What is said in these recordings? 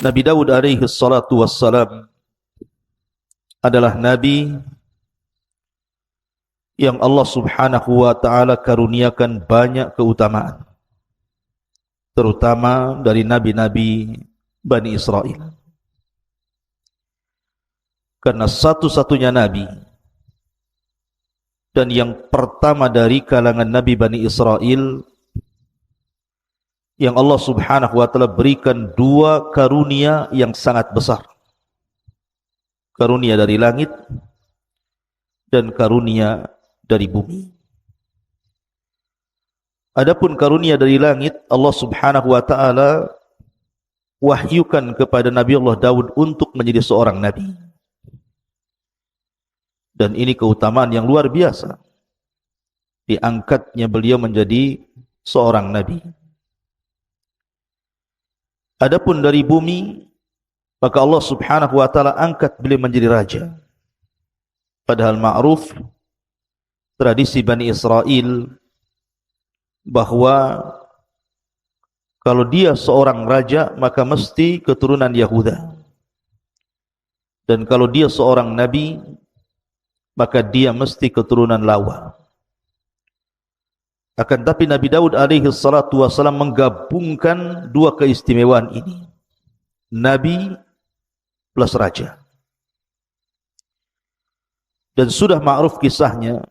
Nabi Daud alaihi salatu wassalam adalah nabi yang Allah subhanahu wa ta'ala karuniakan banyak keutamaan, terutama dari nabi-nabi Bani Israel. Karena satu-satunya nabi dan yang pertama dari kalangan nabi Bani Israel yang Allah subhanahu wa ta'ala berikan dua karunia yang sangat besar. Karunia dari langit dan karunia dari bumi. Adapun karunia dari langit, Allah subhanahu wa ta'ala wahyukan kepada Nabi Allah Daud untuk menjadi seorang nabi. Dan ini keutamaan yang luar biasa. Diangkatnya beliau menjadi seorang nabi. Adapun dari bumi, maka Allah subhanahu wa ta'ala angkat beliau menjadi raja. Padahal ma'ruf tradisi Bani Israel bahwa kalau dia seorang raja maka mesti keturunan Yahuda, dan kalau dia seorang nabi maka dia mesti keturunan Lawa. Akan tapi Nabi Daud alaihi salatu wassalam menggabungkan dua keistimewaan ini, nabi plus raja. Dan sudah ma'ruf kisahnya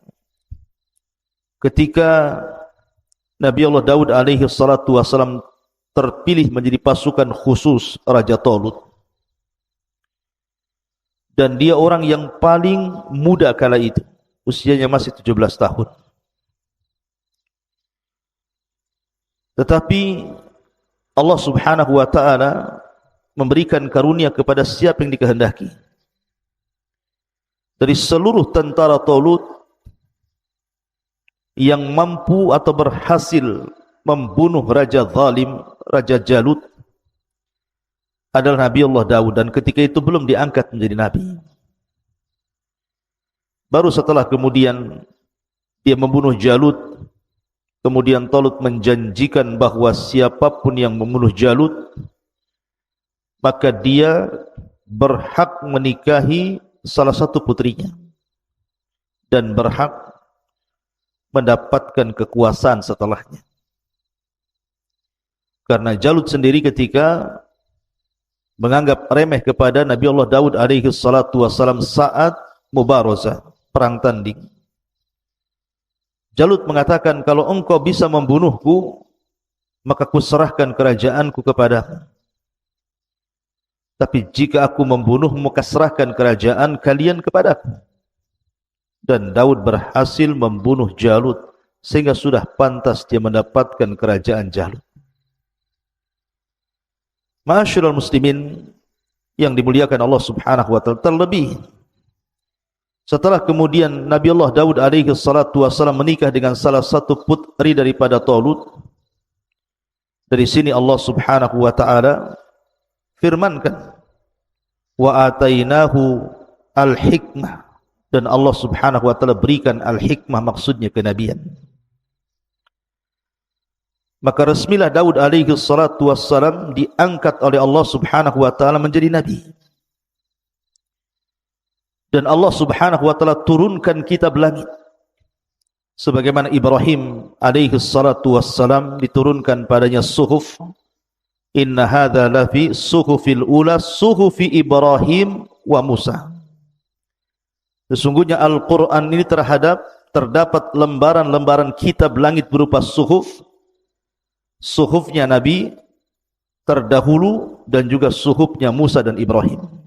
ketika Nabi Allah Daud alaihi salatu wassalam terpilih menjadi pasukan khusus Raja Talut. Dan dia orang yang paling muda kala itu, usianya masih 17 tahun. Tetapi Allah subhanahu wa ta'ala memberikan karunia kepada siapa yang dikehendaki. Dari seluruh tentara Talut yang mampu atau berhasil membunuh Raja Zalim, Raja Jalut, adalah Nabi Allah Daud, dan ketika itu belum diangkat menjadi nabi. Baru setelah kemudian dia membunuh Jalut, kemudian Talut menjanjikan bahwa siapapun yang membunuh Jalut maka dia berhak menikahi salah satu putrinya dan berhak mendapatkan kekuasaan setelahnya. Karena Jalut sendiri ketika menganggap remeh kepada Nabi Allah Daud alaihi salatu wassalam saat mubarazah, perang tanding, Jalut mengatakan, kalau engkau bisa membunuhku maka kuserahkan kerajaanku kepadamu. Tapi jika aku membunuhmu maka serahkan kerajaan kalian kepadaku. Dan Daud berhasil membunuh Jalut sehingga sudah pantas dia mendapatkan kerajaan Jalut. Ma'asyiral muslimin yang dimuliakan Allah subhanahu wa ta'ala, terlebih setelah kemudian Nabi Allah Daud alaihi salatu wassalam menikah dengan salah satu putri daripada Talut. Dari sini Allah subhanahu wa ta'ala firmankan, wa atainahu al-hikmah, dan Allah subhanahu wa ta'ala berikan al-hikmah, maksudnya kenabian. Maka resmilah Daud alaihi salatu wassalam diangkat oleh Allah subhanahu wa ta'ala menjadi nabi. Dan Allah subhanahu wa ta'ala turunkan kitab langit. Sebagaimana Ibrahim alaihi salatu wassalam diturunkan padanya suhuf. Inna hadha lafi suhufil ula suhufi Ibrahim wa Musa. Sesungguhnya Al-Quran ini terdapat lembaran-lembaran kitab langit berupa suhuf. Suhufnya Nabi terdahulu dan juga suhufnya Musa dan Ibrahim.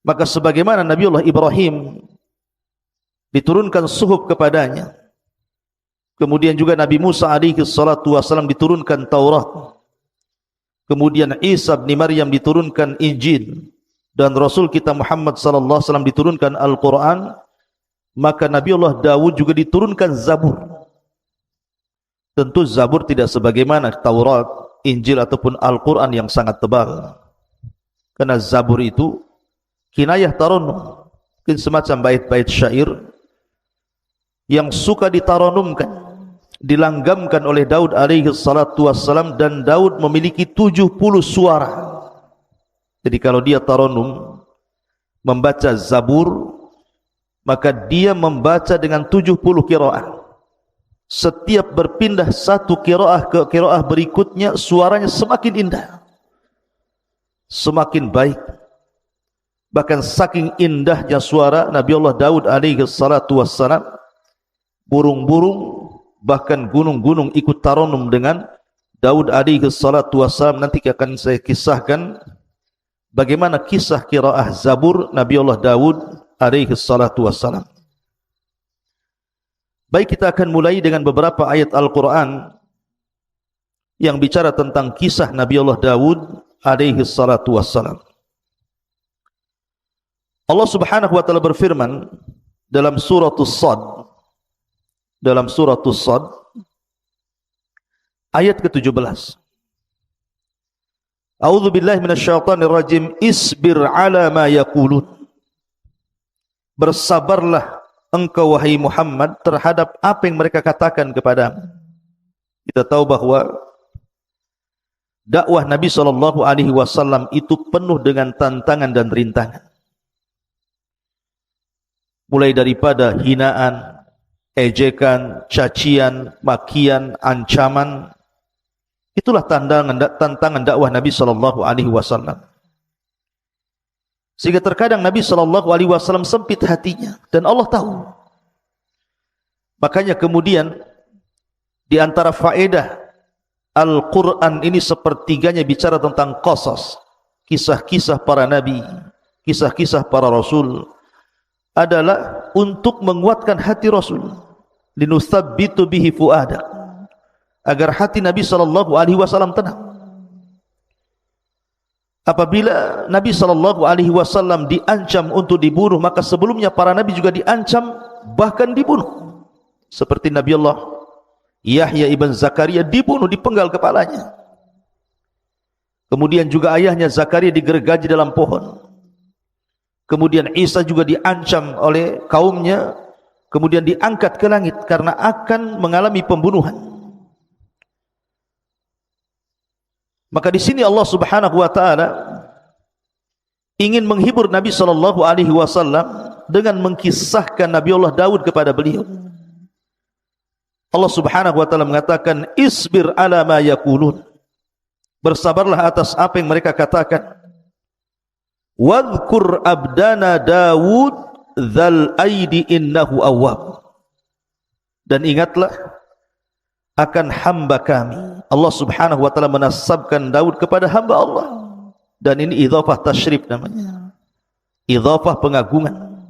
Maka sebagaimana Nabiullah Ibrahim diturunkan suhuf kepadanya, kemudian juga Nabi Musa alaihi salatu wasallam diturunkan Taurat, kemudian Isa bin Maryam diturunkan Injil, dan Rasul kita Muhammad sallallahu alaihi wasallam diturunkan Al-Quran, maka Nabiullah Daud juga diturunkan Zabur. Tentu Zabur tidak sebagaimana Taurat, Injil ataupun Al-Quran yang sangat tebal. Karena Zabur itu kinayah taranum, mungkin semacam bait-bait syair yang suka ditaranumkan dilanggamkan oleh Daud alaihi salatu wassalam, dan Daud memiliki 70 suara. Jadi kalau dia taronum membaca Zabur, maka dia membaca dengan 70 qiraah. Setiap berpindah satu qiraah ke qiraah berikutnya, suaranya semakin indah, semakin baik. Bahkan saking indahnya suara Nabi Allah Daud alaihi salatu wassalam, burung-burung bahkan gunung-gunung ikut taronum dengan Daud alaihi salatu wassalam. Nanti akan saya kisahkan bagaimana kisah qiraah Zabur Nabi Allah Daud alaihi salatu wassalam. Baik, kita akan mulai dengan beberapa ayat Al-Quran yang bicara tentang kisah Nabi Allah Daud alaihi salatu wassalam. Allah subhanahu wa ta'ala berfirman dalam suratul Sad, ayat ke-17. A'udzu billahi minasyaitonir rajim. Isbir ala ma yaqulun. Bersabarlah engkau wahai Muhammad terhadap apa yang mereka katakan kepadamu. Kita tahu bahwa dakwah Nabi SAW itu penuh dengan tantangan dan rintangan. Mulai daripada hinaan, ejekan, cacian, makian, ancaman. Itulah tantangan dakwah Nabi SAW. Sehingga terkadang Nabi SAW sempit hatinya, dan Allah tahu. Makanya kemudian di antara faedah Al-Quran ini sepertiganya bicara tentang qasas, kisah-kisah para nabi, kisah-kisah para rasul, adalah untuk menguatkan hati Rasul, linusabbitu bihi fuadak, agar hati Nabi SAW tenang. Apabila Nabi SAW diancam untuk dibunuh, maka sebelumnya para nabi juga diancam bahkan dibunuh. Seperti Nabi Allah Yahya ibn Zakaria dibunuh, dipenggal kepalanya. Kemudian juga ayahnya Zakaria digergaji dalam pohon. Kemudian Isa juga diancam oleh kaumnya, kemudian diangkat ke langit karena akan mengalami pembunuhan. Maka di sini Allah Subhanahu wa taala ingin menghibur Nabi SAW dengan mengkisahkan Nabi Allah Daud kepada beliau. Allah Subhanahu wa taala mengatakan, isbir ala ma yaqulun. Bersabarlah atas apa yang mereka katakan. Wadhkur abdana Daud dzal aidi innahu awwab. Dan ingatlah akan hamba kami. Allah Subhanahu wa taala menasabkan Daud kepada hamba Allah, dan ini idhafah tasyrif namanya, idhafah pengagungan,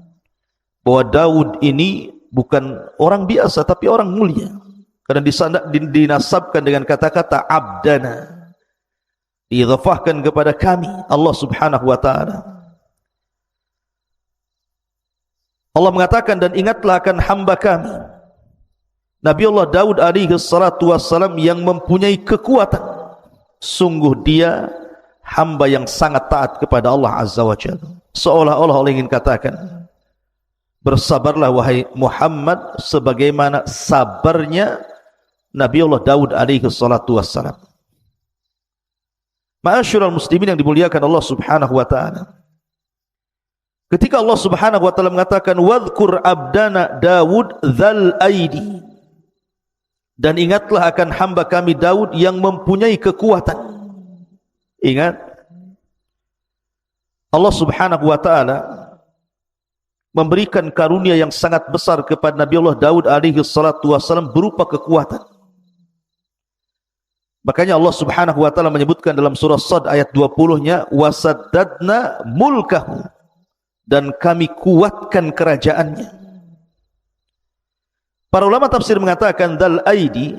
bahwa Daud ini bukan orang biasa tapi orang mulia, karena dinasabkan dengan kata-kata abdana, diidhafahkan kepada kami Allah Subhanahu wa taala. Allah mengatakan, dan ingatlah akan hamba kami Nabi Allah Daud alaihi salatu wassalam yang mempunyai kekuatan. Sungguh dia hamba yang sangat taat kepada Allah Azza wa Jalla. Seolah-olah Allah ingin katakan, bersabarlah wahai Muhammad sebagaimana sabarnya Nabi Allah Daud alaihi salatu wassalam. Ma'asyiral muslimin yang dimuliakan Allah Subhanahu wa taala. Ketika Allah Subhanahu wa taala mengatakan wadhkur abdana Daud dzal aidi, dan ingatlah akan hamba kami Daud yang mempunyai kekuatan. Ingat, Allah Subhanahu wa taala memberikan karunia yang sangat besar kepada Nabi Allah Daud alaihi salatu wassalam berupa kekuatan. Makanya Allah Subhanahu wa taala menyebutkan dalam surah Sad ayat 20-nya, wasaddadna mulkahu, dan kami kuatkan kerajaannya. Para ulama tafsir mengatakan dal aidi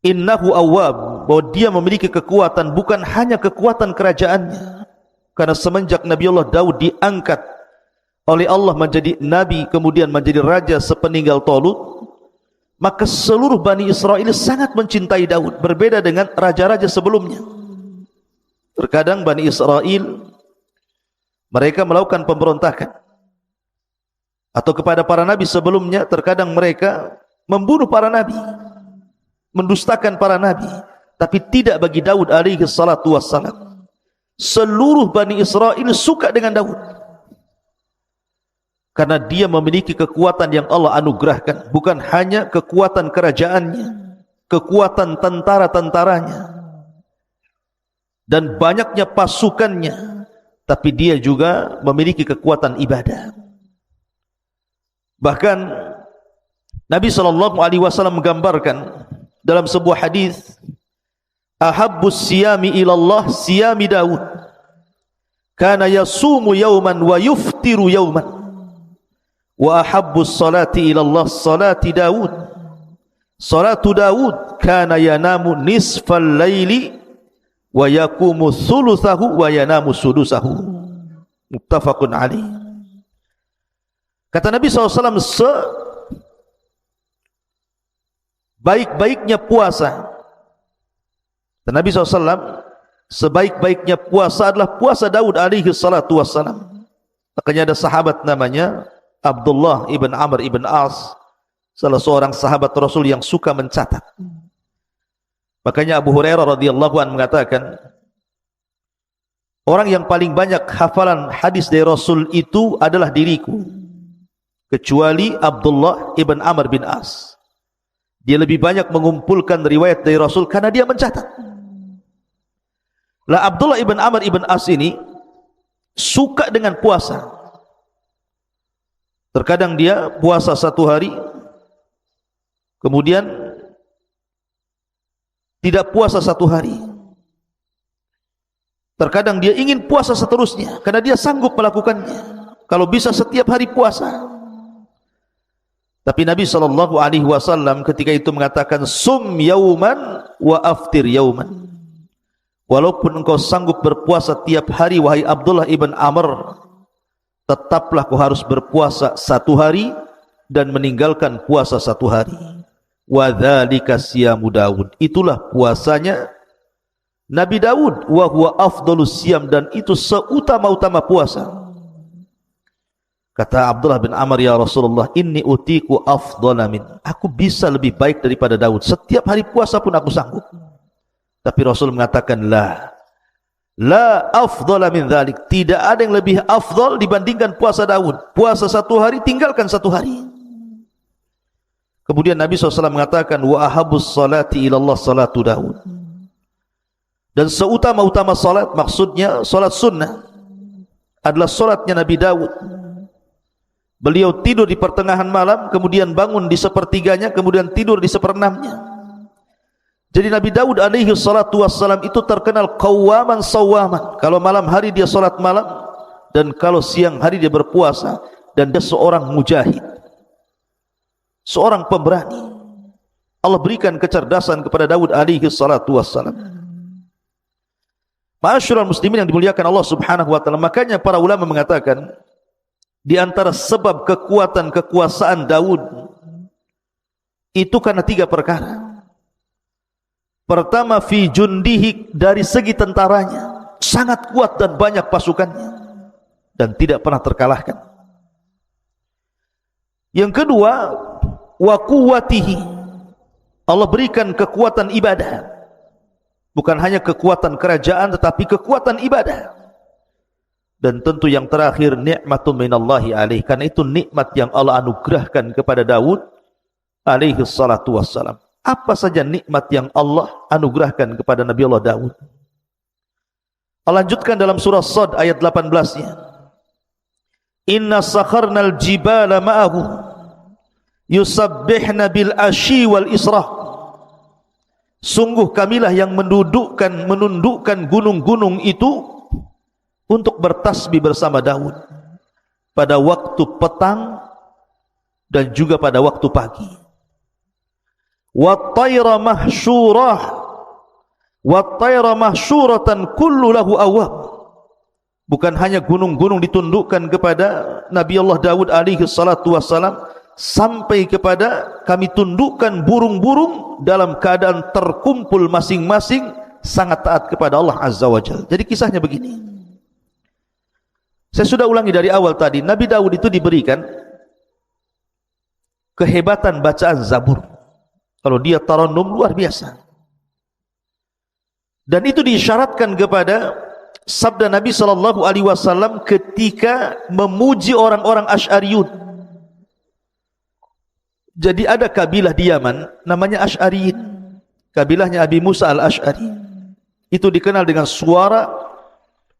innahu awwab, bahwa dia memiliki kekuatan, bukan hanya kekuatan kerajaannya, karena semenjak Nabi Allah Daud diangkat oleh Allah menjadi nabi, kemudian menjadi raja sepeninggal Talut, maka seluruh Bani Israel sangat mencintai Daud, berbeda dengan raja-raja sebelumnya. Terkadang Bani Israel mereka melakukan pemberontakan, atau kepada para nabi sebelumnya terkadang mereka membunuh para nabi, mendustakan para nabi. Tapi tidak bagi Daud alaihi salatu wassalam. Seluruh Bani Israel suka dengan Daud, karena dia memiliki kekuatan yang Allah anugerahkan. Bukan hanya kekuatan kerajaannya, kekuatan tentara-tentaranya, dan banyaknya pasukannya, tapi dia juga memiliki kekuatan ibadah. Bahkan Nabi SAW menggambarkan dalam sebuah hadis, ahabbus siyami ilallah siyami Daud, kana yasumu yawman wa yuftiru yawman, wa ahabbus salati ilallah salati Daud, salatu Daud kana yanamu nisfal laili wa yakumu thuluthahu wa yanamu sudusahu. Muttafaqun alaih. Kata Nabi SAW, sebaik-baiknya puasa, kata Nabi SAW, sebaik-baiknya puasa adalah puasa Daud alaihi salatu wassalam. Makanya ada sahabat namanya Abdullah ibn Amr ibn As, salah seorang sahabat Rasul yang suka mencatat. Makanya Abu Hurairah radhiyallahu anhu mengatakan, orang yang paling banyak hafalan hadis dari Rasul itu adalah diriku, kecuali Abdullah ibn Amr bin As. Dia lebih banyak mengumpulkan riwayat dari Rasul karena dia mencatat. Lah Abdullah ibn Amr ibn As ini suka dengan puasa. Terkadang dia puasa 1 hari, kemudian tidak puasa 1 hari. Terkadang dia ingin puasa seterusnya karena dia sanggup melakukannya. Kalau bisa setiap hari puasa. Tapi Nabi SAW ketika itu mengatakan, sum yauman wa aftir yauman. Walaupun engkau sanggup berpuasa tiap hari, wahai Abdullah ibn Amr, tetaplah kau harus berpuasa 1 hari dan meninggalkan puasa 1 hari. Wa dzalika siyamu Daud. Itulah puasanya Nabi Daud. Wa huwa afdhalus siyam, dan itu seutama-utama puasa. Kata Abdullah bin Amr, ya Rasulullah, inni utiku afdhala min. Aku bisa lebih baik daripada Daud. Setiap hari puasa pun aku sanggup. Tapi Rasul mengatakan, la afdhala min dzalik. Tidak ada yang lebih afdal dibandingkan puasa Daud. Puasa 1 hari, tinggalkan 1 hari. Kemudian Nabi SAW mengatakan, wa ahabus salati ilallah salatu Daud. Dan seutama-utama salat, maksudnya salat sunnah, adalah salatnya Nabi Daud. Beliau tidur di pertengahan malam, kemudian bangun di sepertiganya, kemudian tidur di seperenamnya. Jadi Nabi Daud alaihi salatu wassalam itu terkenal qawwaman sawwaman. Kalau malam hari dia salat malam, dan kalau siang hari dia berpuasa. Dan dia seorang mujahid, seorang pemberani. Allah berikan kecerdasan kepada Daud alaihi salatu wassalam. Ma'asyiral muslimin yang dimuliakan Allah subhanahu wa ta'ala. Makanya para ulama mengatakan, di antara sebab kekuatan kekuasaan Daud itu karena 3 perkara. Pertama, fi jundihi, dari segi tentaranya sangat kuat dan banyak pasukannya dan tidak pernah terkalahkan. Yang kedua, wa quwwatihi, Allah berikan kekuatan ibadah. Bukan hanya kekuatan kerajaan, tetapi kekuatan ibadah. Dan tentu yang terakhir, nikmatun minallahi alaih. Karena itu nikmat yang Allah anugerahkan kepada Daud alaihi salatu wassalam. Apa saja nikmat yang Allah anugerahkan kepada Nabi Allah Daud? Allah lanjutkan dalam surah Sad ayat 18-nya. Inna sakharnal jibala ma'ahu yusabbihna bil ashi wal israh. Sungguh kamilah yang menundukkan gunung-gunung itu untuk bertasbih bersama Daud pada waktu petang dan juga pada waktu pagi. Wat-tayra mahsyurah, wat-tayra mahsyuratan kullu lahu awwab. Bukan hanya gunung-gunung ditundukkan kepada Nabi Allah Daud alaihi salatu wassalam, sampai kepada kami tundukkan burung-burung dalam keadaan terkumpul masing-masing sangat taat kepada Allah Azza wa Jalla. Jadi kisahnya begini. Saya sudah ulangi dari awal tadi, Nabi Daud itu diberikan kehebatan bacaan Zabur. Kalau dia tarannum luar biasa. Dan itu diisyaratkan kepada sabda Nabi SAW ketika memuji orang-orang Asy'ariyun. Jadi ada kabilah di Yaman namanya Asy'ariyin, kabilahnya Abi Musa al-Asy'ari. Itu dikenal dengan suara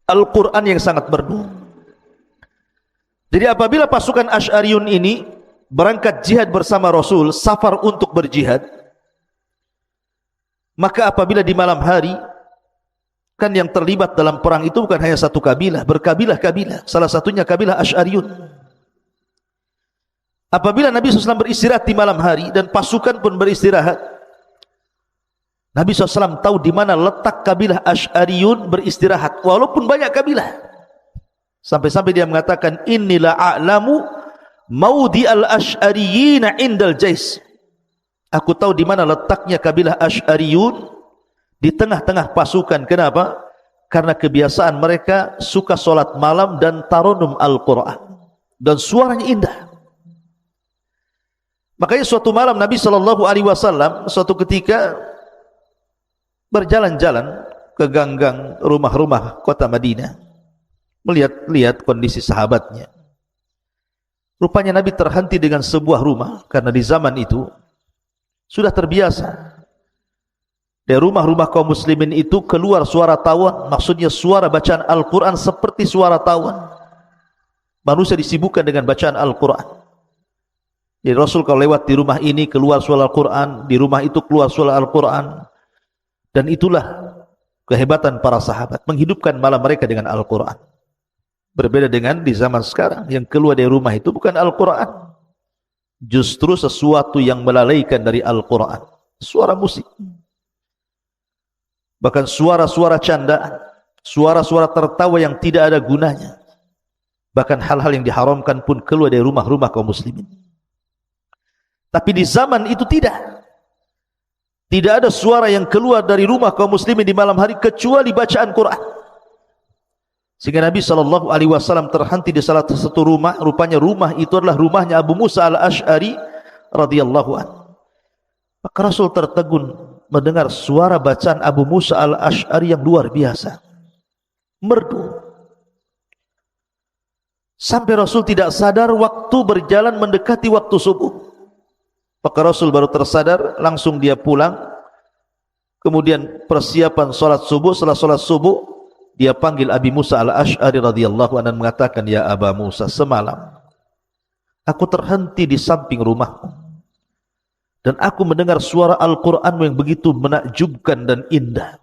Al-Quran yang sangat merdu. Jadi apabila pasukan Asy'ariyun ini berangkat jihad bersama Rasul, safar untuk berjihad, maka apabila di malam hari, kan yang terlibat dalam perang itu bukan hanya satu kabilah, berkabilah-kabilah, salah satunya kabilah Asy'ariyun. Apabila Nabi SAW beristirahat di malam hari dan pasukan pun beristirahat, Nabi SAW tahu di mana letak kabilah Asy'ariyun beristirahat, walaupun banyak kabilah. Sampai-sampai dia mengatakan, Innila a'lamu maudi al-Asy'ariyina indal jais. Aku tahu di mana letaknya kabilah Asy'ariyun di tengah-tengah pasukan. Kenapa? Karena kebiasaan mereka suka solat malam dan tarannum Al-Quran, dan suaranya indah. Makanya suatu malam Nabi SAW suatu ketika berjalan-jalan ke ganggang rumah-rumah kota Madinah, melihat-lihat kondisi sahabatnya. Rupanya Nabi terhenti dengan sebuah rumah, karena di zaman itu sudah terbiasa dari rumah-rumah kaum muslimin itu keluar suara tawan, maksudnya suara bacaan Al-Quran seperti suara tawan. Manusia disibukkan dengan bacaan Al-Quran. Jadi Rasul kalau lewat di rumah ini keluar suara Al-Quran, di rumah itu keluar suara Al-Quran. Dan itulah kehebatan para sahabat, menghidupkan malam mereka dengan Al-Quran. Berbeda dengan di zaman sekarang, yang keluar dari rumah itu bukan Al-Quran, justru sesuatu yang melalaikan dari Al-Quran, suara musik. Bahkan suara-suara candaan, suara-suara tertawa yang tidak ada gunanya. Bahkan hal-hal yang diharamkan pun keluar dari rumah-rumah kaum muslimin. Tapi di zaman itu tidak. Tidak ada suara yang keluar dari rumah kaum muslimin di malam hari kecuali bacaan Quran. Sehingga Nabi SAW terhenti di salah satu rumah. Rupanya rumah itu adalah rumahnya Abu Musa al-Asy'ari radhiyallahu anhu. Maka Rasul tertegun mendengar suara bacaan Abu Musa al-Asy'ari yang luar biasa, merdu. Sampai Rasul tidak sadar waktu berjalan mendekati waktu subuh. Maka Rasul baru tersadar, langsung dia pulang. Kemudian persiapan salat subuh. Setelah salat subuh, dia panggil Abi Musa al-Asy'ari radhiyallahu anhu dan mengatakan, "Ya Aba Musa, semalam aku terhenti di samping rumahmu dan aku mendengar suara Al-Quranmu yang begitu menakjubkan dan indah."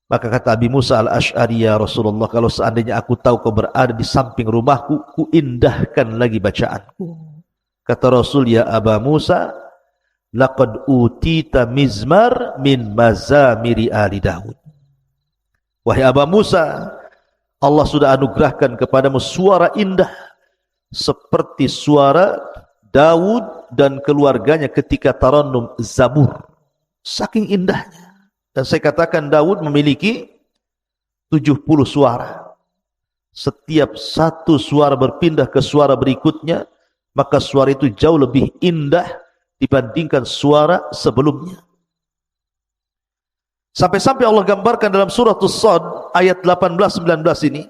Maka kata Abi Musa al-Asy'ari, "Ya Rasulullah, kalau seandainya aku tahu kau berada di samping rumahku, ku indahkan lagi bacaanku." Kata Rasul, "Ya Aba Musa, laqad utita mizmar min mazamiri ali Daud." Wahai Aba Musa, Allah sudah anugerahkan kepadamu suara indah seperti suara Daud dan keluarganya ketika tarannum Zabur. Saking indahnya. Dan saya katakan Daud memiliki 70 suara. Setiap satu suara berpindah ke suara berikutnya, maka suara itu jauh lebih indah dibandingkan suara sebelumnya. Sampai-sampai Allah gambarkan dalam surah As-Sad ayat 18-19 ini,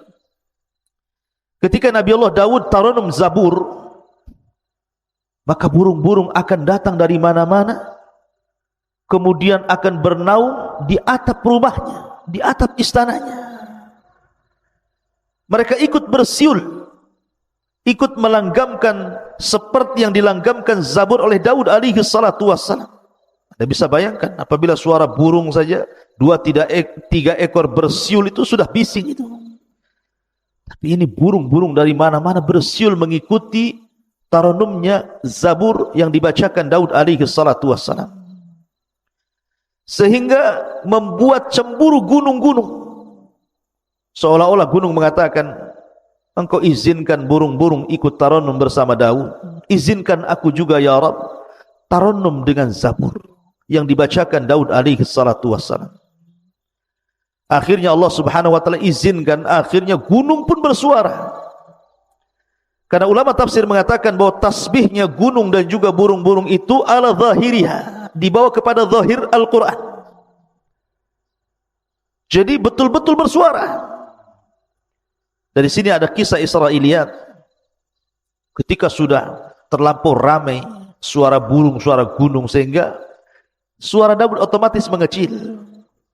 ketika Nabi Allah Daud tarannum Zabur, maka burung-burung akan datang dari mana-mana, kemudian akan bernaung di atap rumahnya, di atap istananya. Mereka ikut bersiul, ikut melanggamkan seperti yang dilanggamkan Zabur oleh Daud alaihi salatu wassalam. Anda bisa bayangkan apabila suara burung saja 2-3 ekor bersiul itu sudah bising itu. Tapi ini burung-burung dari mana-mana bersiul mengikuti tarannumnya Zabur yang dibacakan Daud alaihi salatu wassalam. Sehingga membuat cemburu gunung-gunung. Seolah-olah gunung mengatakan, "Engkau izinkan burung-burung ikut tarannum bersama Daud, izinkan aku juga ya Rabb tarannum dengan Zabur yang dibacakan Daud alaihi salatu wassalam." Akhirnya Allah subhanahu wa ta'ala izinkan, akhirnya gunung pun bersuara. Karena ulama tafsir mengatakan bahwa tasbihnya gunung dan juga burung-burung itu ala zahiriha, dibawa kepada zahir Al-Quran. Jadi betul-betul bersuara. Dari sini ada kisah Israiliyat. Ketika sudah terlampau ramai suara burung, suara gunung, sehingga suara Daud otomatis mengecil.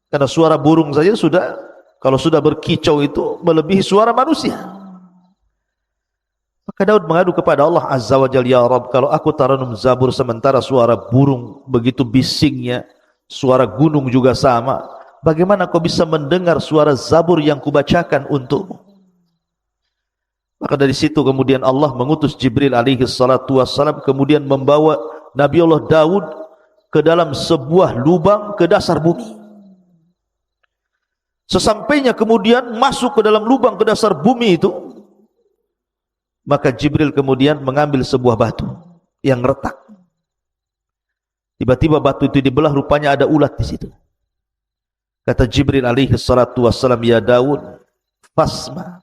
Karena suara burung saja sudah, kalau sudah berkicau itu melebihi suara manusia. Maka Daud mengadu kepada Allah Azza wa Jalla, ya Rabb, kalau aku taranum zabur sementara suara burung begitu bisingnya, suara gunung juga sama, bagaimana kau bisa mendengar suara zabur yang kubacakan untukmu? Maka dari situ kemudian Allah mengutus Jibril alaihi salatu wassalam, kemudian membawa Nabi Allah Daud ke dalam sebuah lubang ke dasar bumi. Sesampainya kemudian masuk ke dalam lubang ke dasar bumi itu, maka Jibril kemudian mengambil sebuah batu yang retak. Tiba-tiba batu itu dibelah, rupanya ada ulat di situ. Kata Jibril alaihi salatu wassalam, ya Daud, fasma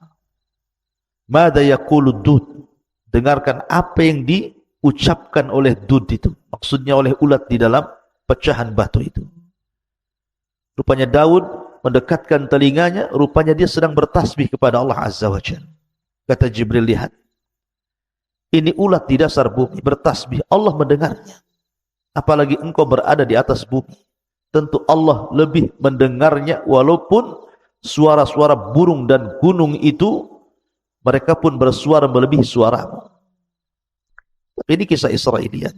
mada yaqulu dud, dengarkan apa yang diucapkan oleh dud itu, maksudnya oleh ulat di dalam pecahan batu itu. Rupanya Daud mendekatkan telinganya, rupanya dia sedang bertasbih kepada Allah Azza wa Jalla. Kata Jibril, lihat, ini ulat di dasar bumi bertasbih, Allah mendengarnya. Apalagi engkau berada di atas bumi, tentu Allah lebih mendengarnya. Walaupun suara-suara burung dan gunung itu, mereka pun bersuara melebihi suaramu. Ini kisah Israiliyat.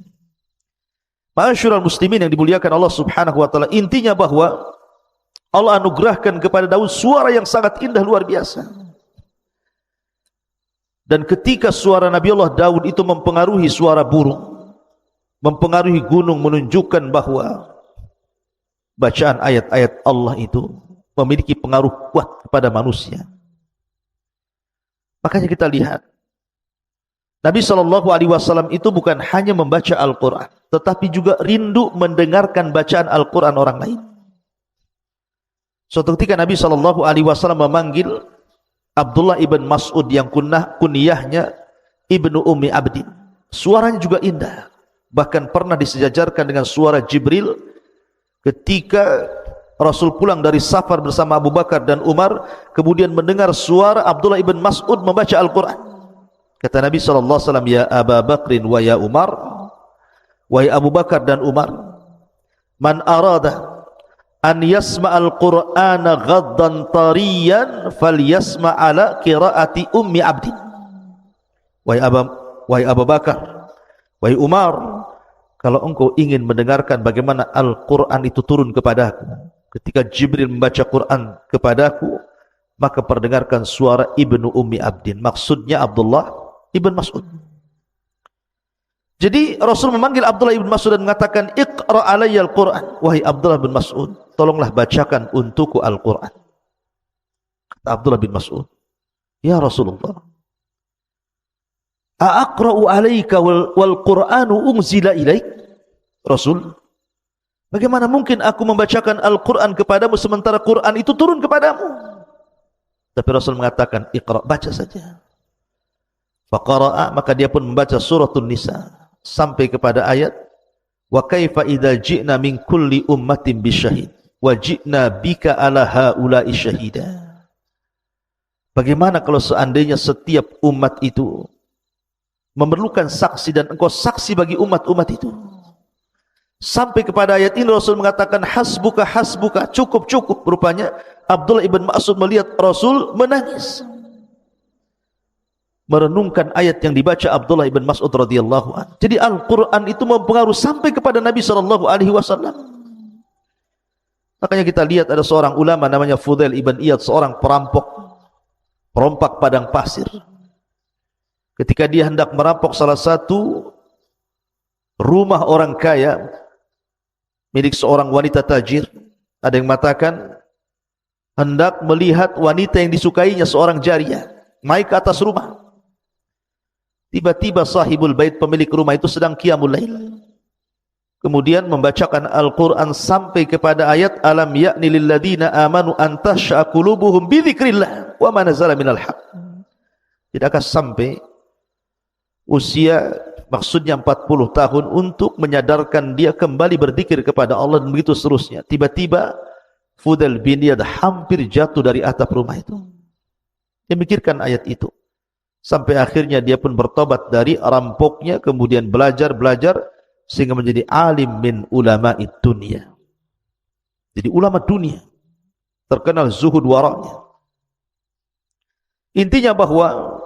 Ma'asyiral muslimin yang dimuliakan Allah Subhanahu wa taala, intinya bahwa Allah anugerahkan kepada Daud suara yang sangat indah, luar biasa. Dan ketika suara Nabi Allah Daud itu mempengaruhi suara burung, mempengaruhi gunung, menunjukkan bahwa bacaan ayat-ayat Allah itu memiliki pengaruh kuat kepada manusia. Makanya kita lihat, Nabi SAW itu bukan hanya membaca Al-Quran, tetapi juga rindu mendengarkan bacaan Al-Quran orang lain. Suatu ketika Nabi SAW memanggil Abdullah ibn Mas'ud yang kunyahnya Ibnu Ummi Abdin. Suaranya juga indah, bahkan pernah disejajarkan dengan suara Jibril ketika Rasul pulang dari safar bersama Abu Bakar dan Umar, kemudian mendengar suara Abdullah ibn Mas'ud membaca Al-Quran. Kata Nabi SAW, ya Aba Bakrin wa ya Umar, wahai Abu Bakar dan Umar, man arada an yasma'al Qur'ana ghaddan tariyan falyasma' ala qiraati Ummi Abdin. Wahai Abu Bakar, wahai Umar, kalau engkau ingin mendengarkan bagaimana Al-Quran itu turun kepadaku, ketika Jibril membaca Quran kepadaku, maka perdengarkan suara Ibnu Ummi Abdin, maksudnya Abdullah ibn Mas'ud. Jadi Rasul memanggil Abdullah ibn Mas'ud dan mengatakan, Iqra alayya al-Quran, wahai Abdullah bin Mas'ud, tolonglah bacakan untukku Al-Quran. Kata Abdullah bin Mas'ud, ya Rasulullah, a'aqra'u alayka wal Qur'anu unzila ilaik? Rasul, bagaimana mungkin aku membacakan Al-Quran kepadamu sementara Quran itu turun kepadamu? Tapi Rasul mengatakan, Iqra, baca saja. Faqara'a, maka dia pun membaca suratul Nisa sampai kepada ayat, wa kaifa idza ji'na min kulli ummatin bisyahid wa ji'na bika ala haula'i syahida. Bagaimana kalau seandainya setiap umat itu memerlukan saksi dan engkau saksi bagi umat-umat itu? Sampai kepada ayat ini Rasul mengatakan, hasbuka hasbuka, cukup cukup. Rupanya Abdullah ibn Mas'ud melihat Rasul menangis, merenungkan ayat yang dibaca Abdullah ibn Mas'ud radhiyallahu anhu. Jadi Al-Quran itu mempengaruhi sampai kepada Nabi SAW. Makanya kita lihat ada seorang ulama namanya Fudail ibn Iyad, seorang perompak padang pasir. Ketika dia hendak merampok salah satu rumah orang kaya milik seorang wanita tajir, ada yang mengatakan hendak melihat wanita yang disukainya, seorang jariyah, naik ke atas rumah. Tiba-tiba sahibul bait, pemilik rumah itu sedang qiyamul lail, kemudian membacakan Al-Quran sampai kepada ayat alam ya'ni lil ladina amanu an tash'a qulubuhum bi dzikrillah wa ma nazala minal haq. Tidakkah sampai usia maksudnya 40 tahun untuk menyadarkan dia kembali berzikir kepada Allah dan begitu seterusnya. Tiba-tiba Fudail bin Iyad hampir jatuh dari atap rumah itu. Dia mikirkan ayat itu. Sampai akhirnya dia pun bertobat dari rampoknya, kemudian belajar sehingga menjadi alim min ulama'id dunia. Jadi ulama dunia, terkenal zuhud wara'nya. Intinya bahwa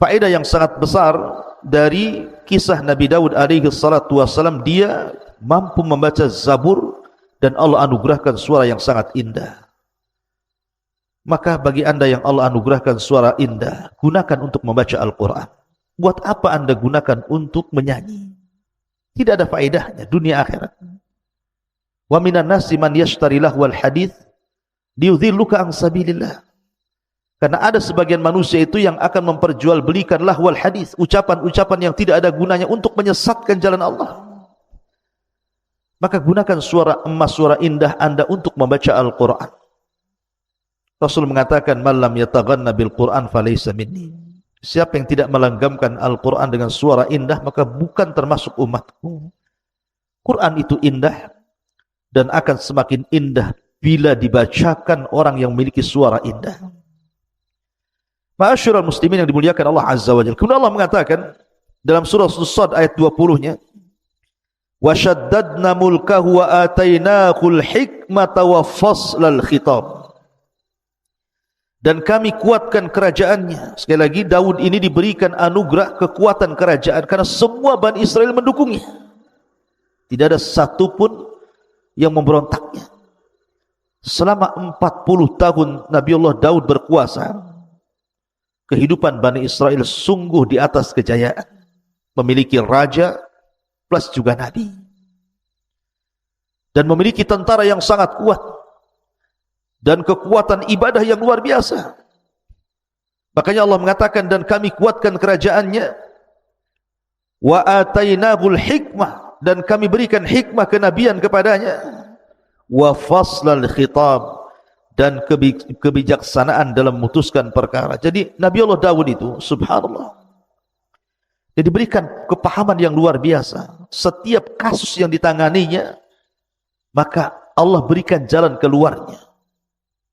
faedah yang sangat besar dari kisah Nabi Daud alaihi salatu wassalam, dia mampu membaca Zabur dan Allah anugerahkan suara yang sangat indah. Maka bagi anda yang Allah anugerahkan suara indah, gunakan untuk membaca Al-Quran. Buat apa anda gunakan untuk menyanyi? Tidak ada faedahnya dunia akhirat. Wa minan nasi man yashtari lahwal hadith liyudhilluka an sabilillah. Karena ada sebagian manusia itu yang akan memperjualbelikan lahwal hadis, ucapan-ucapan yang tidak ada gunanya untuk menyesatkan jalan Allah. Maka gunakan suara emas, suara indah anda untuk membaca Al-Quran. Rasul mengatakan, "Man lam yataghanna bil Quran falaysa minni." Siapa yang tidak melenggamkan Al-Quran dengan suara indah, maka bukan termasuk umatku. Quran itu indah dan akan semakin indah bila dibacakan orang yang memiliki suara indah. Ma'asyiral muslimin yang dimuliakan Allah Azza wa Jalla. Kemudian Allah mengatakan dalam surah As-Sad ayat 20-nya, "Wa shaddadna mulkahu wa atainahul hikmata wa faslal khitab." Dan kami kuatkan kerajaannya. Sekali lagi, Daud ini diberikan anugerah kekuatan kerajaan karena semua Bani Israel mendukungnya. Tidak ada satupun yang memberontaknya. Selama 40 tahun Nabi Allah Daud berkuasa, kehidupan Bani Israel sungguh di atas kejayaan. Memiliki raja plus juga nabi. Dan memiliki tentara yang sangat kuat. Dan kekuatan ibadah yang luar biasa. Makanya Allah mengatakan, dan kami kuatkan kerajaannya. Wa atainahul hikmah. Dan kami berikan hikmah kenabian kepadanya. Wa faslal khitab. Dan kebijaksanaan dalam memutuskan perkara. Jadi Nabi Allah Daud itu, subhanallah, dia diberikan kepahaman yang luar biasa. Setiap kasus yang ditanganinya, maka Allah berikan jalan keluarnya.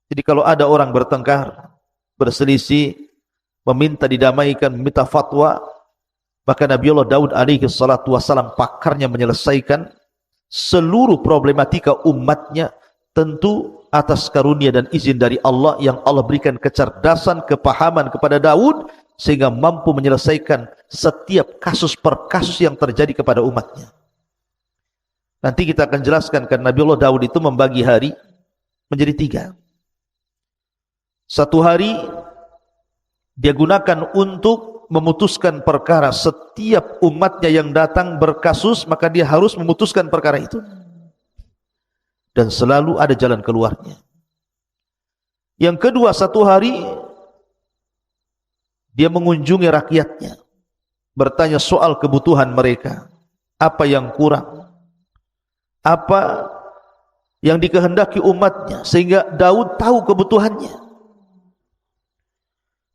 Jadi kalau ada orang bertengkar, berselisih, meminta didamaikan, meminta fatwa, maka Nabi Allah Daud alaihi salatu wassalam pakarnya menyelesaikan seluruh problematika umatnya, tentu atas karunia dan izin dari Allah yang Allah berikan kecerdasan, kepahaman kepada Daud sehingga mampu menyelesaikan setiap kasus per kasus yang terjadi kepada umatnya. Nanti kita akan jelaskan kan Nabi Allah Daud itu membagi hari menjadi 3. Satu hari dia gunakan untuk memutuskan perkara. Setiap umatnya yang datang berkasus, maka dia harus memutuskan perkara itu. Dan selalu ada jalan keluarnya. Yang kedua, satu hari dia mengunjungi rakyatnya, bertanya soal kebutuhan mereka, apa yang kurang, apa yang dikehendaki umatnya, sehingga Daud tahu kebutuhannya.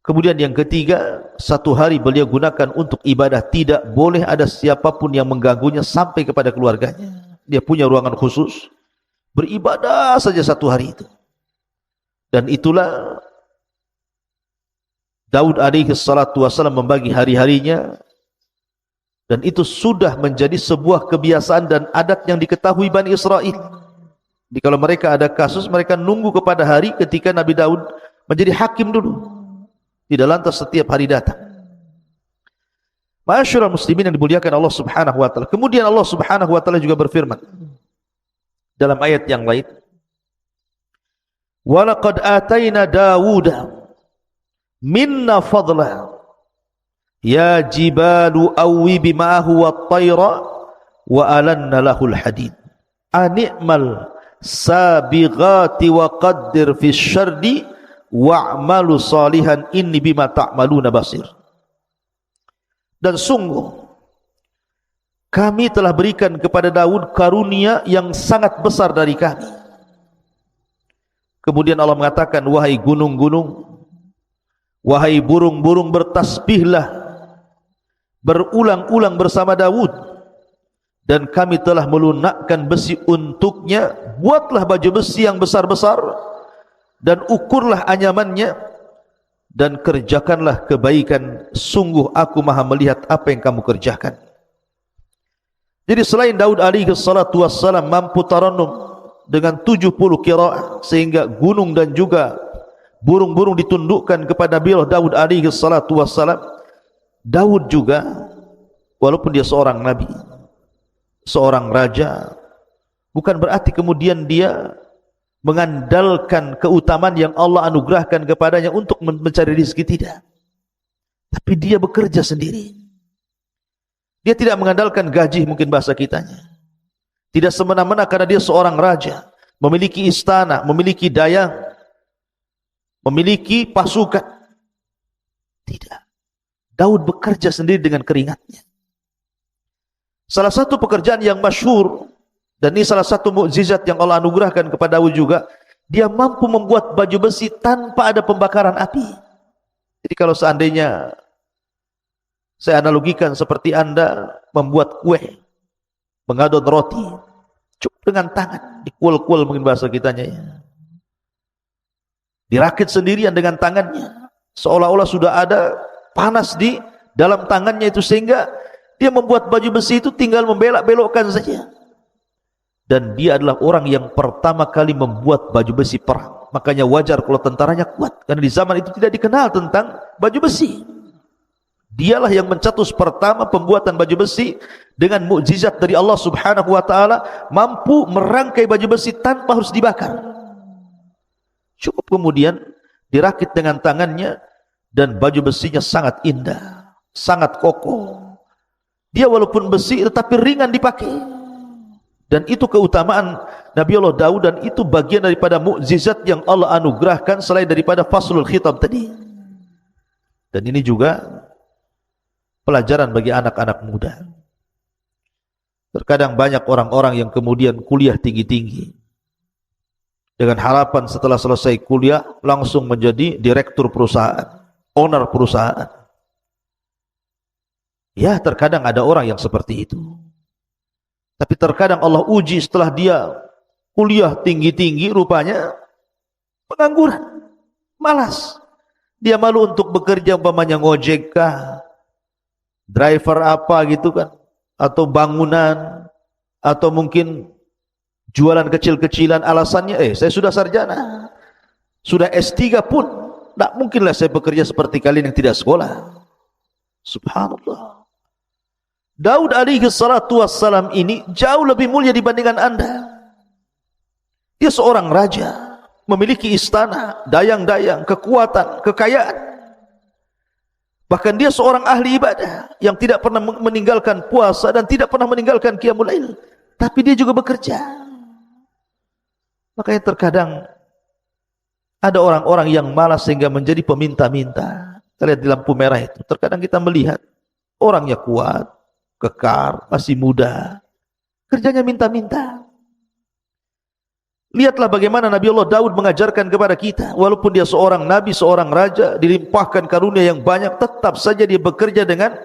Kemudian yang ketiga, satu hari beliau gunakan untuk ibadah. Tidak boleh ada siapapun yang mengganggunya sampai kepada keluarganya. Dia punya ruangan khusus, beribadah saja satu hari itu. Dan itulah Daud alaihi salatu wassalam membagi hari-harinya. Dan itu sudah menjadi sebuah kebiasaan dan adat yang diketahui Bani Israel. Jadi kalau mereka ada kasus, mereka nunggu kepada hari ketika Nabi Daud menjadi hakim dulu. Tidak lantas setiap hari datang. Ma'asyiral muslimin yang dimuliakan Allah Subhanahu wa taala. Kemudian Allah Subhanahu wa taala juga berfirman dalam ayat yang lain, "Wa laqad ataina Dawuda minna fadla ya jibalu awwibi ma'ahu wat-tayra wa alanna lahul hadid ani'mal sabighati wa qaddir fis syardi wa'malu salihan inni bima ta'maluna basir." Dan sungguh kami telah berikan kepada Daud karunia yang sangat besar dari kami. Kemudian Allah mengatakan, wahai gunung-gunung, wahai burung-burung, bertasbihlah berulang-ulang bersama Daud, dan kami telah melunakkan besi untuknya. Buatlah baju besi yang besar-besar dan ukurlah anyamannya, dan kerjakanlah kebaikan. Sungguh aku maha melihat apa yang kamu kerjakan. Jadi selain Daud alaihi salatu wassalam mampu tarannum dengan 70 qiraah, sehingga gunung dan juga burung-burung ditundukkan kepada beliau Daud alaihi salatu wassalam, Daud juga walaupun dia seorang nabi, seorang raja, bukan berarti kemudian dia mengandalkan keutamaan yang Allah anugerahkan kepadanya untuk mencari rezeki, tidak. Tapi dia bekerja sendiri. Dia tidak mengandalkan gaji, mungkin bahasa kitanya. Tidak semena-mena karena dia seorang raja, memiliki istana, memiliki dayang, memiliki pasukan. Tidak. Daud bekerja sendiri dengan keringatnya. Salah satu pekerjaan yang masyhur, dan ini salah satu mukjizat yang Allah anugerahkan kepada Daud juga, dia mampu membuat baju besi tanpa ada pembakaran api. Jadi kalau seandainya saya analogikan seperti Anda membuat kue, mengadon roti, cukup dengan tangan, dikuel-kuel mungkin bahasa kitanya ya. Dirakit sendirian dengan tangannya, seolah-olah sudah ada panas di dalam tangannya itu, sehingga dia membuat baju besi itu tinggal membelok-belokkan saja. Dan dia adalah orang yang pertama kali membuat baju besi perang. Makanya wajar kalau tentaranya kuat, karena di zaman itu tidak dikenal tentang baju besi. Dialah yang mencetus pertama pembuatan baju besi dengan mukjizat dari Allah Subhanahu wa taala, mampu merangkai baju besi tanpa harus dibakar. Cukup kemudian dirakit dengan tangannya, dan baju besinya sangat indah, sangat kokoh. Dia walaupun besi tetapi ringan dipakai. Dan itu keutamaan Nabi Allah Daud, dan itu bagian daripada mukjizat yang Allah anugerahkan selain daripada faslul khitab tadi. Dan ini juga pelajaran bagi anak-anak muda. Terkadang banyak orang-orang yang kemudian kuliah tinggi-tinggi dengan harapan setelah selesai kuliah langsung menjadi direktur perusahaan, owner perusahaan. Ya, terkadang ada orang yang seperti itu. Tapi terkadang Allah uji setelah dia kuliah tinggi-tinggi, rupanya pengangguran, malas. Dia malu untuk bekerja, umpamanya ngojek kah, driver apa gitu kan, atau bangunan, atau mungkin jualan kecil-kecilan. Alasannya, saya sudah sarjana, sudah S3 pun, tidak mungkinlah saya bekerja seperti kalian yang tidak sekolah. Subhanallah. Daud alaihi salatu wassalam ini jauh lebih mulia dibandingkan Anda. Dia seorang raja, memiliki istana, dayang-dayang, kekuatan, kekayaan. Bahkan dia seorang ahli ibadah yang tidak pernah meninggalkan puasa dan tidak pernah meninggalkan qiyamul lail. Tapi dia juga bekerja. Makanya terkadang ada orang-orang yang malas sehingga menjadi peminta-minta. Kita lihat di lampu merah itu, terkadang kita melihat orangnya kuat, kekar, masih muda, kerjanya minta-minta. Lihatlah bagaimana Nabi Allah Daud mengajarkan kepada kita, walaupun dia seorang nabi, seorang raja, dilimpahkan karunia yang banyak, tetap saja dia bekerja dengan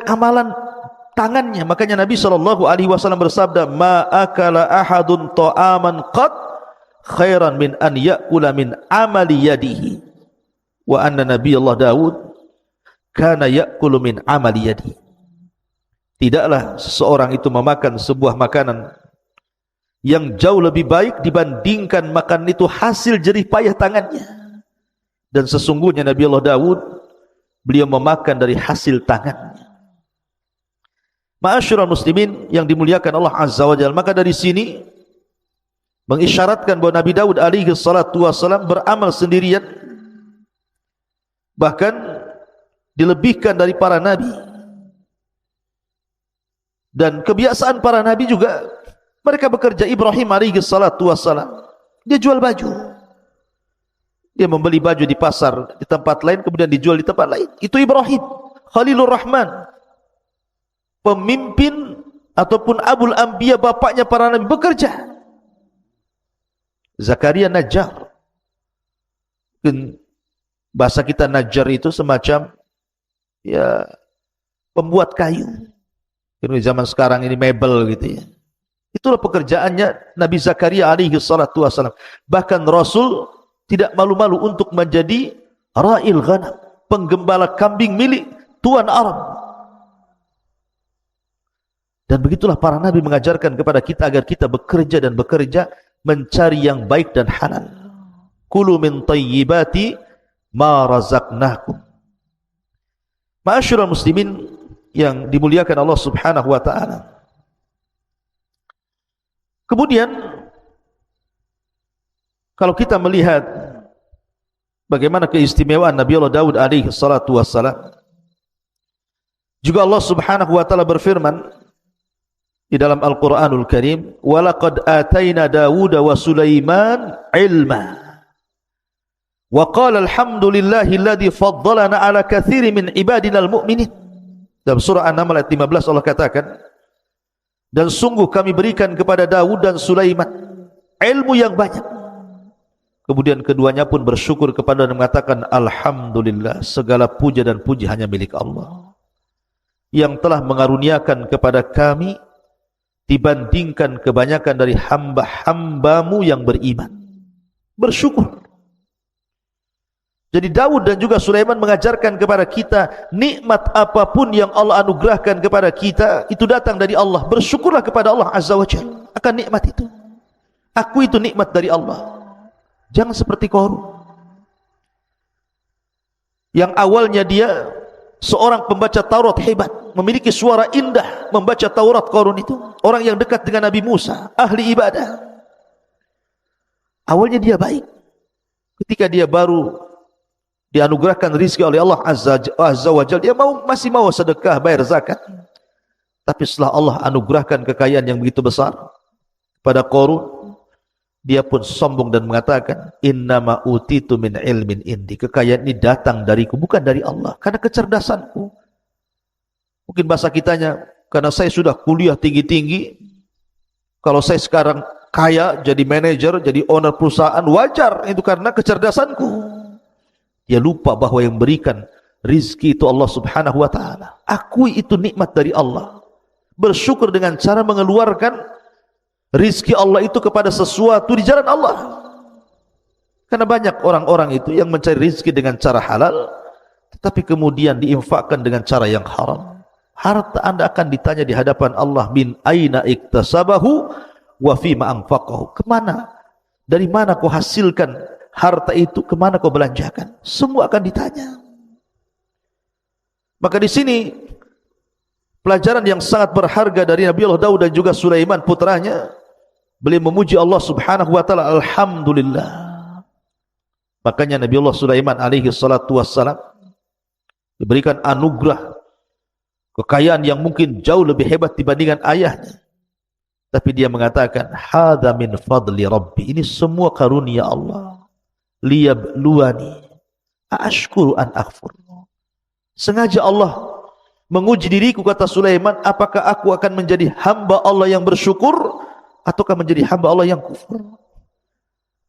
amalan tangannya. Makanya Nabi SAW bersabda, ma akala ahadun ta'aman qad khairan min an ya'kula min amali yadihi, wa anna Nabi Allah Daud kana ya'kulu min amali yadihi. Tidaklah seseorang itu memakan sebuah makanan yang jauh lebih baik dibandingkan makan itu hasil jerih payah tangannya. Dan sesungguhnya Nabi Allah Daud, beliau memakan dari hasil tangannya. Ma'asyiral muslimin yang dimuliakan Allah Azza wa Jalla, maka dari sini mengisyaratkan bahwa Nabi Daud alaihi salatu wassalam beramal sendirian, bahkan dilebihkan dari para nabi. Dan kebiasaan para nabi juga, mereka bekerja. Ibrahim alaihi salatu wassalam, dia jual baju. Dia membeli baju di pasar di tempat lain, kemudian dijual di tempat lain. Itu Ibrahim Khalilur Rahman, pemimpin ataupun Abul Anbiya, bapaknya para nabi, bekerja. Zakaria Najjar, bahasa kita Najjar itu semacam ya pembuat kayu. Di zaman sekarang ini mebel gitu ya. Itulah pekerjaannya Nabi Zakaria alaihi salatu wassalam. Bahkan Rasul tidak malu-malu untuk menjadi ra'il ghanam, penggembala kambing milik tuan Arab. Dan begitulah para nabi mengajarkan kepada kita agar kita bekerja dan bekerja mencari yang baik dan halal. Kulu min tayyibati ma razaqnakum. Ma'asyiral muslimin yang dimuliakan Allah Subhanahu wa taala. Kemudian kalau kita melihat bagaimana keistimewaan Nabi Allah Daud alaihi salatu wassalam, juga Allah Subhanahu wa taala berfirman di dalam Al-Qur'anul Karim, "Wa laqad atayna Dawuda wa Sulaiman ilma. Wa qala alhamdulillahi alladhi faddalana ala katsirin min ibadinal mu'minin." Dalam surah An-Naml ayat 15 Allah katakan, dan sungguh kami berikan kepada Daud dan Sulaiman ilmu yang banyak. Kemudian keduanya pun bersyukur kepada dan mengatakan, alhamdulillah, segala puja dan puji hanya milik Allah yang telah mengaruniakan kepada kami dibandingkan kebanyakan dari hamba-hambamu yang beriman. Bersyukur. Jadi Daud dan juga Sulaiman mengajarkan kepada kita, nikmat apapun yang Allah anugerahkan kepada kita, itu datang dari Allah. Bersyukurlah kepada Allah Azza wa Jalla akan nikmat itu. Aku itu nikmat dari Allah. Jangan seperti Qarun, yang awalnya dia seorang pembaca Taurat hebat, memiliki suara indah membaca Taurat. Qarun itu orang yang dekat dengan Nabi Musa, ahli ibadah. Awalnya dia baik. Ketika dia baru dianugerahkan rizki oleh Allah Azza wa Jalla, dia masih mau sedekah, bayar zakat. Tapi setelah Allah anugerahkan kekayaan yang begitu besar pada Qarun, dia pun sombong dan mengatakan, innama utitu min ilmin indi. Kekayaan ini datang dariku, bukan dari Allah, karena kecerdasanku. Mungkin bahasa kitanya, karena saya sudah kuliah tinggi-tinggi, kalau saya sekarang kaya, jadi manajer, jadi owner perusahaan, wajar itu karena kecerdasanku. Dia lupa bahwa yang berikan rizki itu Allah Subhanahu wa ta'ala. Akui itu nikmat dari Allah. Bersyukur dengan cara mengeluarkan rizki Allah itu kepada sesuatu di jalan Allah. Karena banyak orang-orang itu yang mencari rizki dengan cara halal, tetapi kemudian diinfakkan dengan cara yang haram. Harta anda akan ditanya di hadapan Allah, min aina iktasabahu wa fima anfaqahu. Kemana? Dari mana kau hasilkan harta itu? Kemana kau belanjakan? Semua akan ditanya. Maka di sini pelajaran yang sangat berharga dari Nabi Allah Daud dan juga Sulaiman putranya, beliau memuji Allah Subhanahu wa taala, alhamdulillah. Makanya Nabi Allah Sulaiman alaihi salatu wassalam diberikan anugerah kekayaan yang mungkin jauh lebih hebat dibandingkan ayahnya. Tapi dia mengatakan, hadza min fadli rabbi. Ini semua karunia Allah. Liyabluwani aashkuru an akfur. Sengaja Allah menguji diriku, kata Sulaiman, apakah aku akan menjadi hamba Allah yang bersyukur ataukah menjadi hamba Allah yang kufur.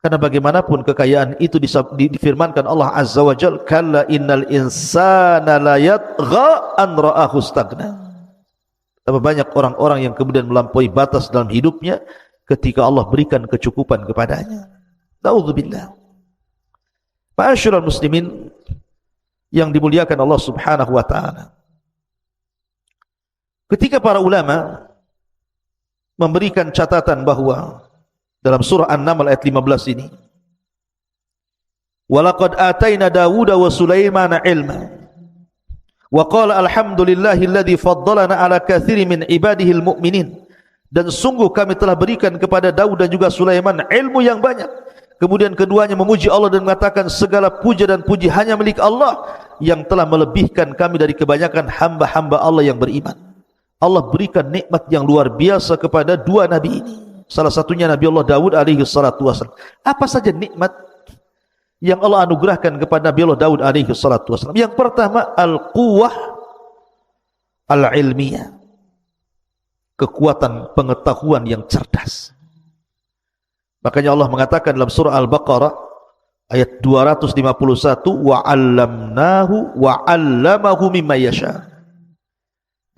Karena bagaimanapun kekayaan itu difirmankan Allah Azza wa Jalla, kalla innal insana la yatgha an ra'ahu stagna. Betapa banyak orang-orang yang kemudian melampaui batas dalam hidupnya ketika Allah berikan kecukupan kepadanya. Na'udzubillah. Ma'asyiral muslimin yang dimuliakan Allah Subhanahu wa taala, ketika para ulama memberikan catatan bahwa dalam surah An-Naml ayat 15 ini, walaqad atayna Dawuda wa Sulaimana ilma wa qala alhamdulillahilladzi faddalana ala katsirin min ibadihil mu'minin. Dan sungguh kami telah berikan kepada Daud dan juga Sulaiman ilmu yang banyak. Kemudian keduanya memuji Allah dan mengatakan, segala puja dan puji hanya milik Allah yang telah melebihkan kami dari kebanyakan hamba-hamba Allah yang beriman. Allah berikan nikmat yang luar biasa kepada dua nabi ini. Salah satunya Nabi Allah Daud alaihi salatu wasallam. Apa saja nikmat yang Allah anugerahkan kepada Nabi Allah Daud alaihi salatu wasallam? Yang pertama, al-quwwah al-ilmiyah. Kekuatan pengetahuan yang cerdas. Makanya Allah mengatakan dalam surah Al-Baqarah ayat 251, wa 'allamnahu wa 'allamahu mimma yasha.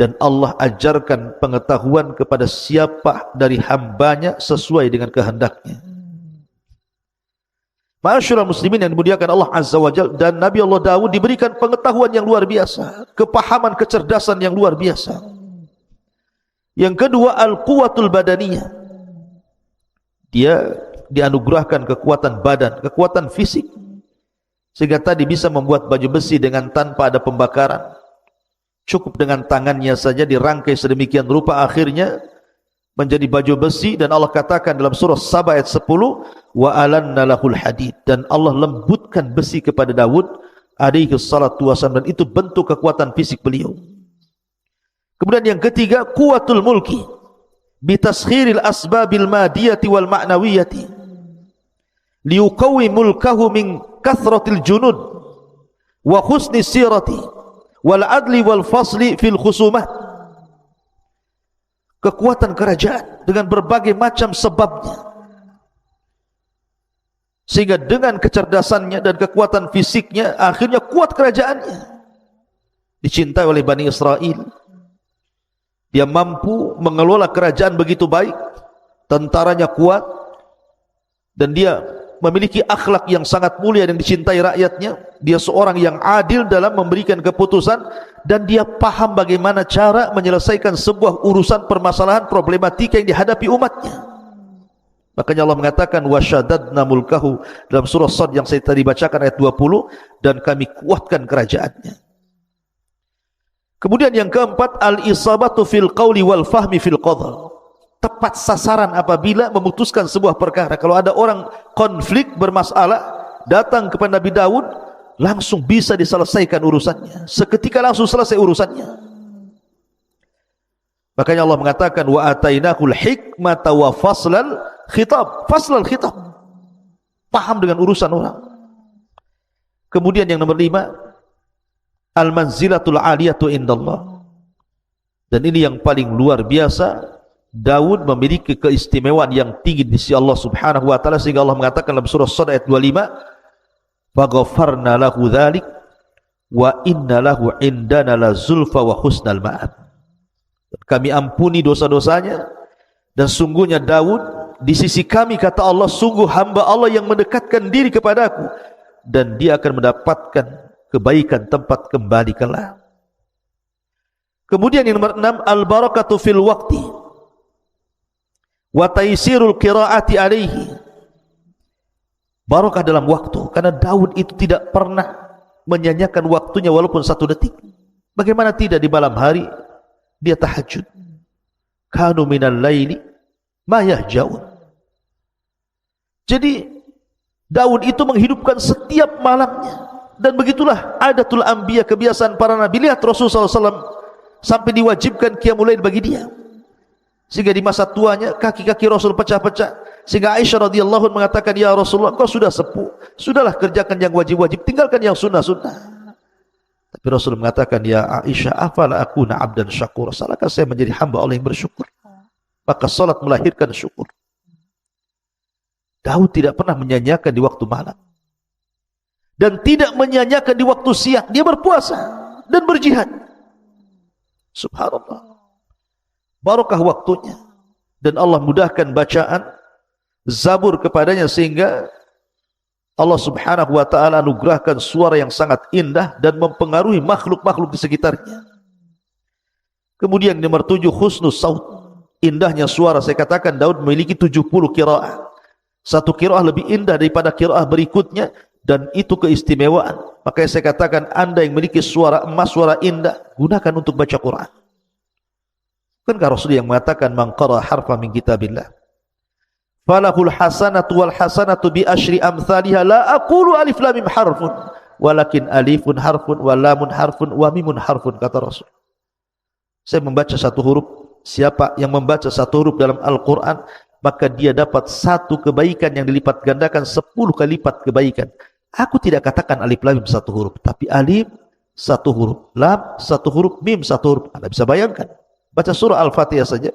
dan Allah ajarkan pengetahuan kepada siapa dari hambanya sesuai dengan kehendaknya. Ma'asyiral muslimin yang dimuliakan Allah Azza wa Jalla, dan Nabi Allah Daud diberikan pengetahuan yang luar biasa, kepahaman, kecerdasan yang luar biasa. Yang kedua, al-quwatul badaniyah. Dia dianugerahkan kekuatan badan, kekuatan fisik, sehingga tadi bisa membuat baju besi dengan tanpa ada pembakaran. Cukup dengan tangannya saja dirangkai sedemikian rupa, akhirnya menjadi baju besi. Dan Allah katakan dalam surah Saba ayat 10, wa alanna lahul hadid, dan Allah lembutkan besi kepada Daud alaihi salatu wasallam, dan itu bentuk kekuatan fisik beliau. Kemudian yang ketiga, quwatul mulki bitaskhiril asbabil madiyati wal ma'nawiyati liuqawi mulkahu min kathratil junud wa husni sirati wal adli wal fasli fil khusumah. Kekuatan kerajaan dengan berbagai macam sebabnya, sehingga dengan kecerdasannya dan kekuatan fisiknya akhirnya kuat kerajaannya, dicintai oleh Bani Israel. Dia mampu mengelola kerajaan begitu baik, tentaranya kuat, dan dia memiliki akhlak yang sangat mulia dan dicintai rakyatnya. Dia seorang yang adil dalam memberikan keputusan, dan dia paham bagaimana cara menyelesaikan sebuah urusan permasalahan problematika yang dihadapi umatnya. Makanya Allah mengatakan wasyadadna mulkahu dalam surah Sad yang saya tadi bacakan ayat 20, dan kami kuatkan kerajaannya. Kemudian yang keempat, al-isabatu fil qawli wal fahmi fil qadha. Tepat sasaran apabila memutuskan sebuah perkara. Kalau ada orang konflik bermasalah, datang kepada Nabi Daud, langsung bisa diselesaikan urusannya, seketika langsung selesai urusannya. Makanya Allah mengatakan wa atainahul hikmata wa faslal khitab. Faslal khitab, paham dengan urusan orang. Kemudian yang nomor 5, al-manzilatul aliyatu indallah. Dan ini yang paling luar biasa, Daud memiliki keistimewaan yang tinggi di sisi Allah Subhanahu wa taala, sehingga Allah mengatakan dalam surah Sad ayat 25, faghfarna lahu dzalik wa inna lahu indana la zulfa wa husnal ma'ab. Kami ampuni dosa-dosanya, dan sungguhnya Daud di sisi kami, kata Allah, sungguh hamba Allah yang mendekatkan diri kepadaku, dan dia akan mendapatkan kebaikan tempat kembali kelak. Kemudian yang nomor 6, al-barakatu fil waqti wa taysirul qiraati alaihi. Barakah dalam waktu, karena Daud itu tidak pernah menyanyiakan waktunya walaupun 1 detik. Bagaimana tidak di malam hari dia tahajud. Kanu minal laili ma yahjaun. Jadi Daud itu menghidupkan setiap malamnya. Dan begitulah adatul anbiya, kebiasaan para nabi. Lihat Rasulullah SAW sampai diwajibkan qiyamul lail bagi dia, sehingga di masa tuanya kaki-kaki Rasul pecah-pecah, sehingga Aisyah radhiyallahu anha mengatakan, ya Rasulullah, engkau sudah sepuh, sudahlah kerjakan yang wajib-wajib, tinggalkan yang sunnah-sunnah. Tapi Rasul mengatakan, ya Aisyah, afala akuna abdan syakur, salahkah saya menjadi hamba Allah yang bersyukur? Maka salat melahirkan syukur. Daud tidak pernah menyanyiakan di waktu malam, dan tidak menyanyiakan di waktu siang. Dia berpuasa dan berjihad. Subhanallah, barakah waktunya, dan Allah mudahkan bacaan Zabur kepadanya, sehingga Allah Subhanahu wa ta'ala anugerahkan suara yang sangat indah dan mempengaruhi makhluk-makhluk di sekitarnya. Kemudian nomor 7, husnus saut, indahnya suara. Saya katakan Daud memiliki 70 qiraah. Satu qiraah lebih indah daripada qiraah berikutnya, dan itu keistimewaan. Makanya saya katakan, anda yang memiliki suara emas, suara indah, gunakan untuk baca Quran. Bukankah Rasul yang mengatakan, man qara harfa min kitabillah falahul hasanatu wal hasanatu bi asyri amthaliha, la aqulu alif lam mim harfun walakin alifun harfun wa lamun harfun wa mimun harfun, kata Rasul. Saya membaca 1 huruf, siapa yang membaca 1 huruf dalam Al-Quran, maka dia dapat 1 kebaikan yang dilipat gandakan 10 kali lipat kebaikan. Aku tidak katakan alif lam mim 1 huruf, tapi alif 1 huruf, lam 1 huruf, mim 1 huruf. Anda bisa bayangkan, baca surah Al-Fatihah saja,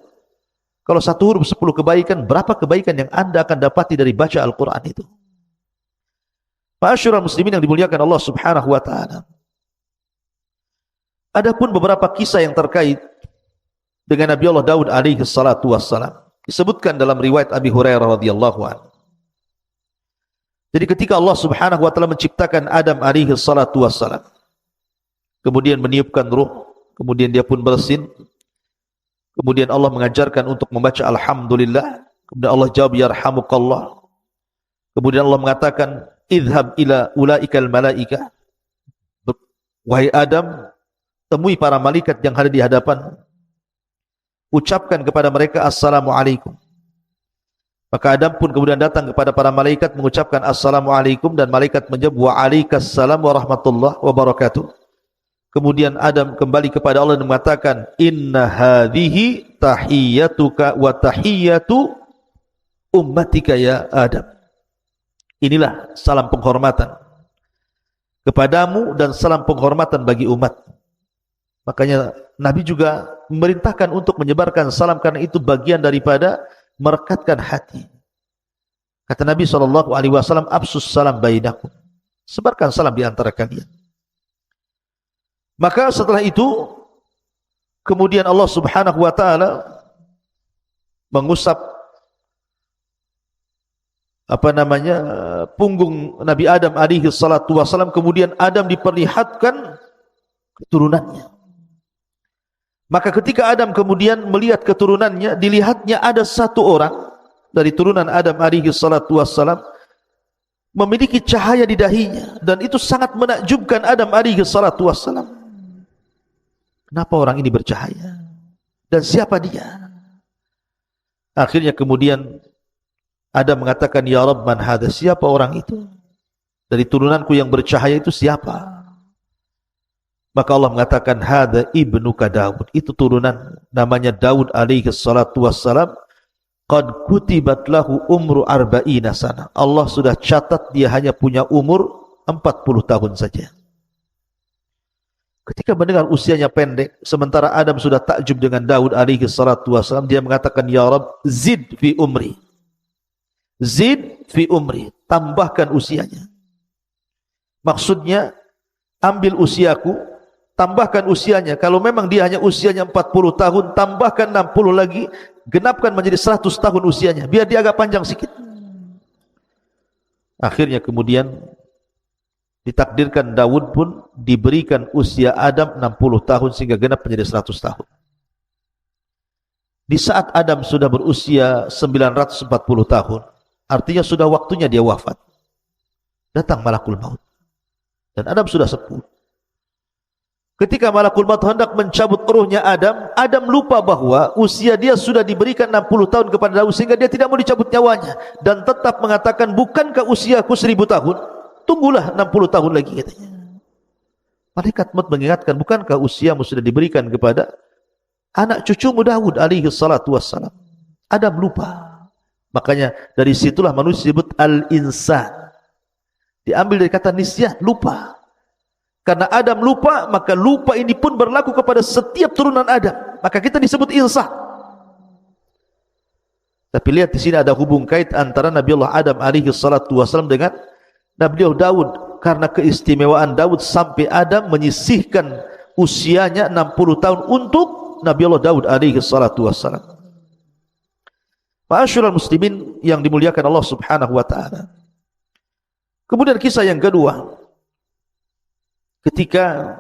kalau 1 huruf 10 kebaikan, berapa kebaikan yang anda akan dapati dari baca Al-Quran itu. Ma'asyiral muslimin yang dimuliakan Allah Subhanahu wa ta'ala. Adapun beberapa kisah yang terkait dengan Nabi Allah Daud alaihi salatu wassalam. Disebutkan dalam riwayat Abi Hurairah radhiyallahu anhu. Jadi ketika Allah Subhanahu wa taala menciptakan Adam alaihi salatu wassalam, kemudian meniupkan ruh, kemudian dia pun bersin, kemudian Allah mengajarkan untuk membaca alhamdulillah, kemudian Allah jawab yarhamukallah, kemudian Allah mengatakan idhab ila ulaikal malaika, wahai Adam, temui para malaikat yang ada di hadapan, ucapkan kepada mereka assalamualaikum. Maka Adam pun kemudian datang kepada para malaikat mengucapkan assalamualaikum, dan malaikat menjawab waalaikumsalam warahmatullahi wabarakatuh. Kemudian Adam kembali kepada Allah dan mengatakan inna hadhihi tahiyyatuka wa tahiyyatu ummatika ya Adam. Inilah salam penghormatan kepadamu dan salam penghormatan bagi umat. Makanya Nabi juga memerintahkan untuk menyebarkan salam, karena itu bagian daripada merekatkan hati. Kata Nabi SAW, absus salam bainakum, sebarkan salam di antara kalian. Maka setelah itu kemudian Allah Subhanahu wa taala mengusap punggung Nabi Adam alaihi salatu wasallam, kemudian Adam diperlihatkan keturunannya. Maka ketika Adam kemudian melihat keturunannya, dilihatnya ada satu orang dari turunan Adam alaihi salatu wassalam memiliki cahaya di dahinya, dan itu sangat menakjubkan Adam alaihi salatu wassalam. Kenapa orang ini bercahaya? Dan siapa dia? Akhirnya kemudian Adam mengatakan, ya Rabb, man hadha, siapa orang itu? Dari turunanku yang bercahaya itu siapa? Maka Allah mengatakan, hadza ibnuka Daud, itu turunan namanya Daud alaihi salatu wassalam, qad kutibat lahu umru arba'ina sana. Allah sudah catat dia hanya punya umur 40 tahun saja. Ketika mendengar usianya pendek, sementara Adam sudah takjub dengan Daud alaihi salatu wassalam, dia mengatakan, ya Rabb, zid fi umri. Zid fi umri, tambahkan usianya. Maksudnya, ambil usiaku, tambahkan usianya. Kalau memang dia hanya usianya 40 tahun, tambahkan 60 lagi, genapkan menjadi 100 tahun usianya, biar dia agak panjang sedikit. Akhirnya kemudian ditakdirkan Daud pun diberikan usia Adam 60 tahun sehingga genap menjadi 100 tahun. Di saat Adam sudah berusia 940 tahun, artinya sudah waktunya dia wafat, datang malakul maut, dan Adam sudah sepuh. Ketika malakul maut hendak mencabut ruhnya Adam, Adam lupa bahwa usia dia sudah diberikan 60 tahun kepada Daud, sehingga dia tidak mau dicabut nyawanya, dan tetap mengatakan, bukankah usiaku 1000 tahun? Tunggulah 60 tahun lagi, katanya. Malaikat maut mengingatkan, bukankah usiamu sudah diberikan kepada anak cucumu Daud alaihi salatu wassalam? Adam lupa. Makanya dari situlah manusia disebut al-insan. Diambil dari kata nisyan, lupa. Karena Adam lupa, maka lupa ini pun berlaku kepada setiap turunan Adam. Maka kita disebut insan. Tapi lihat di sini ada hubung kait antara Nabi Allah Adam alaihi salatu wasallam dengan Nabi Allah Daud. Karena keistimewaan Daud sampai Adam menyisihkan usianya 60 tahun untuk Nabi Allah Daud alaihi salatu wasallam. Ma'asyiral muslimin yang dimuliakan Allah Subhanahu wa taala. Kemudian kisah yang kedua, ketika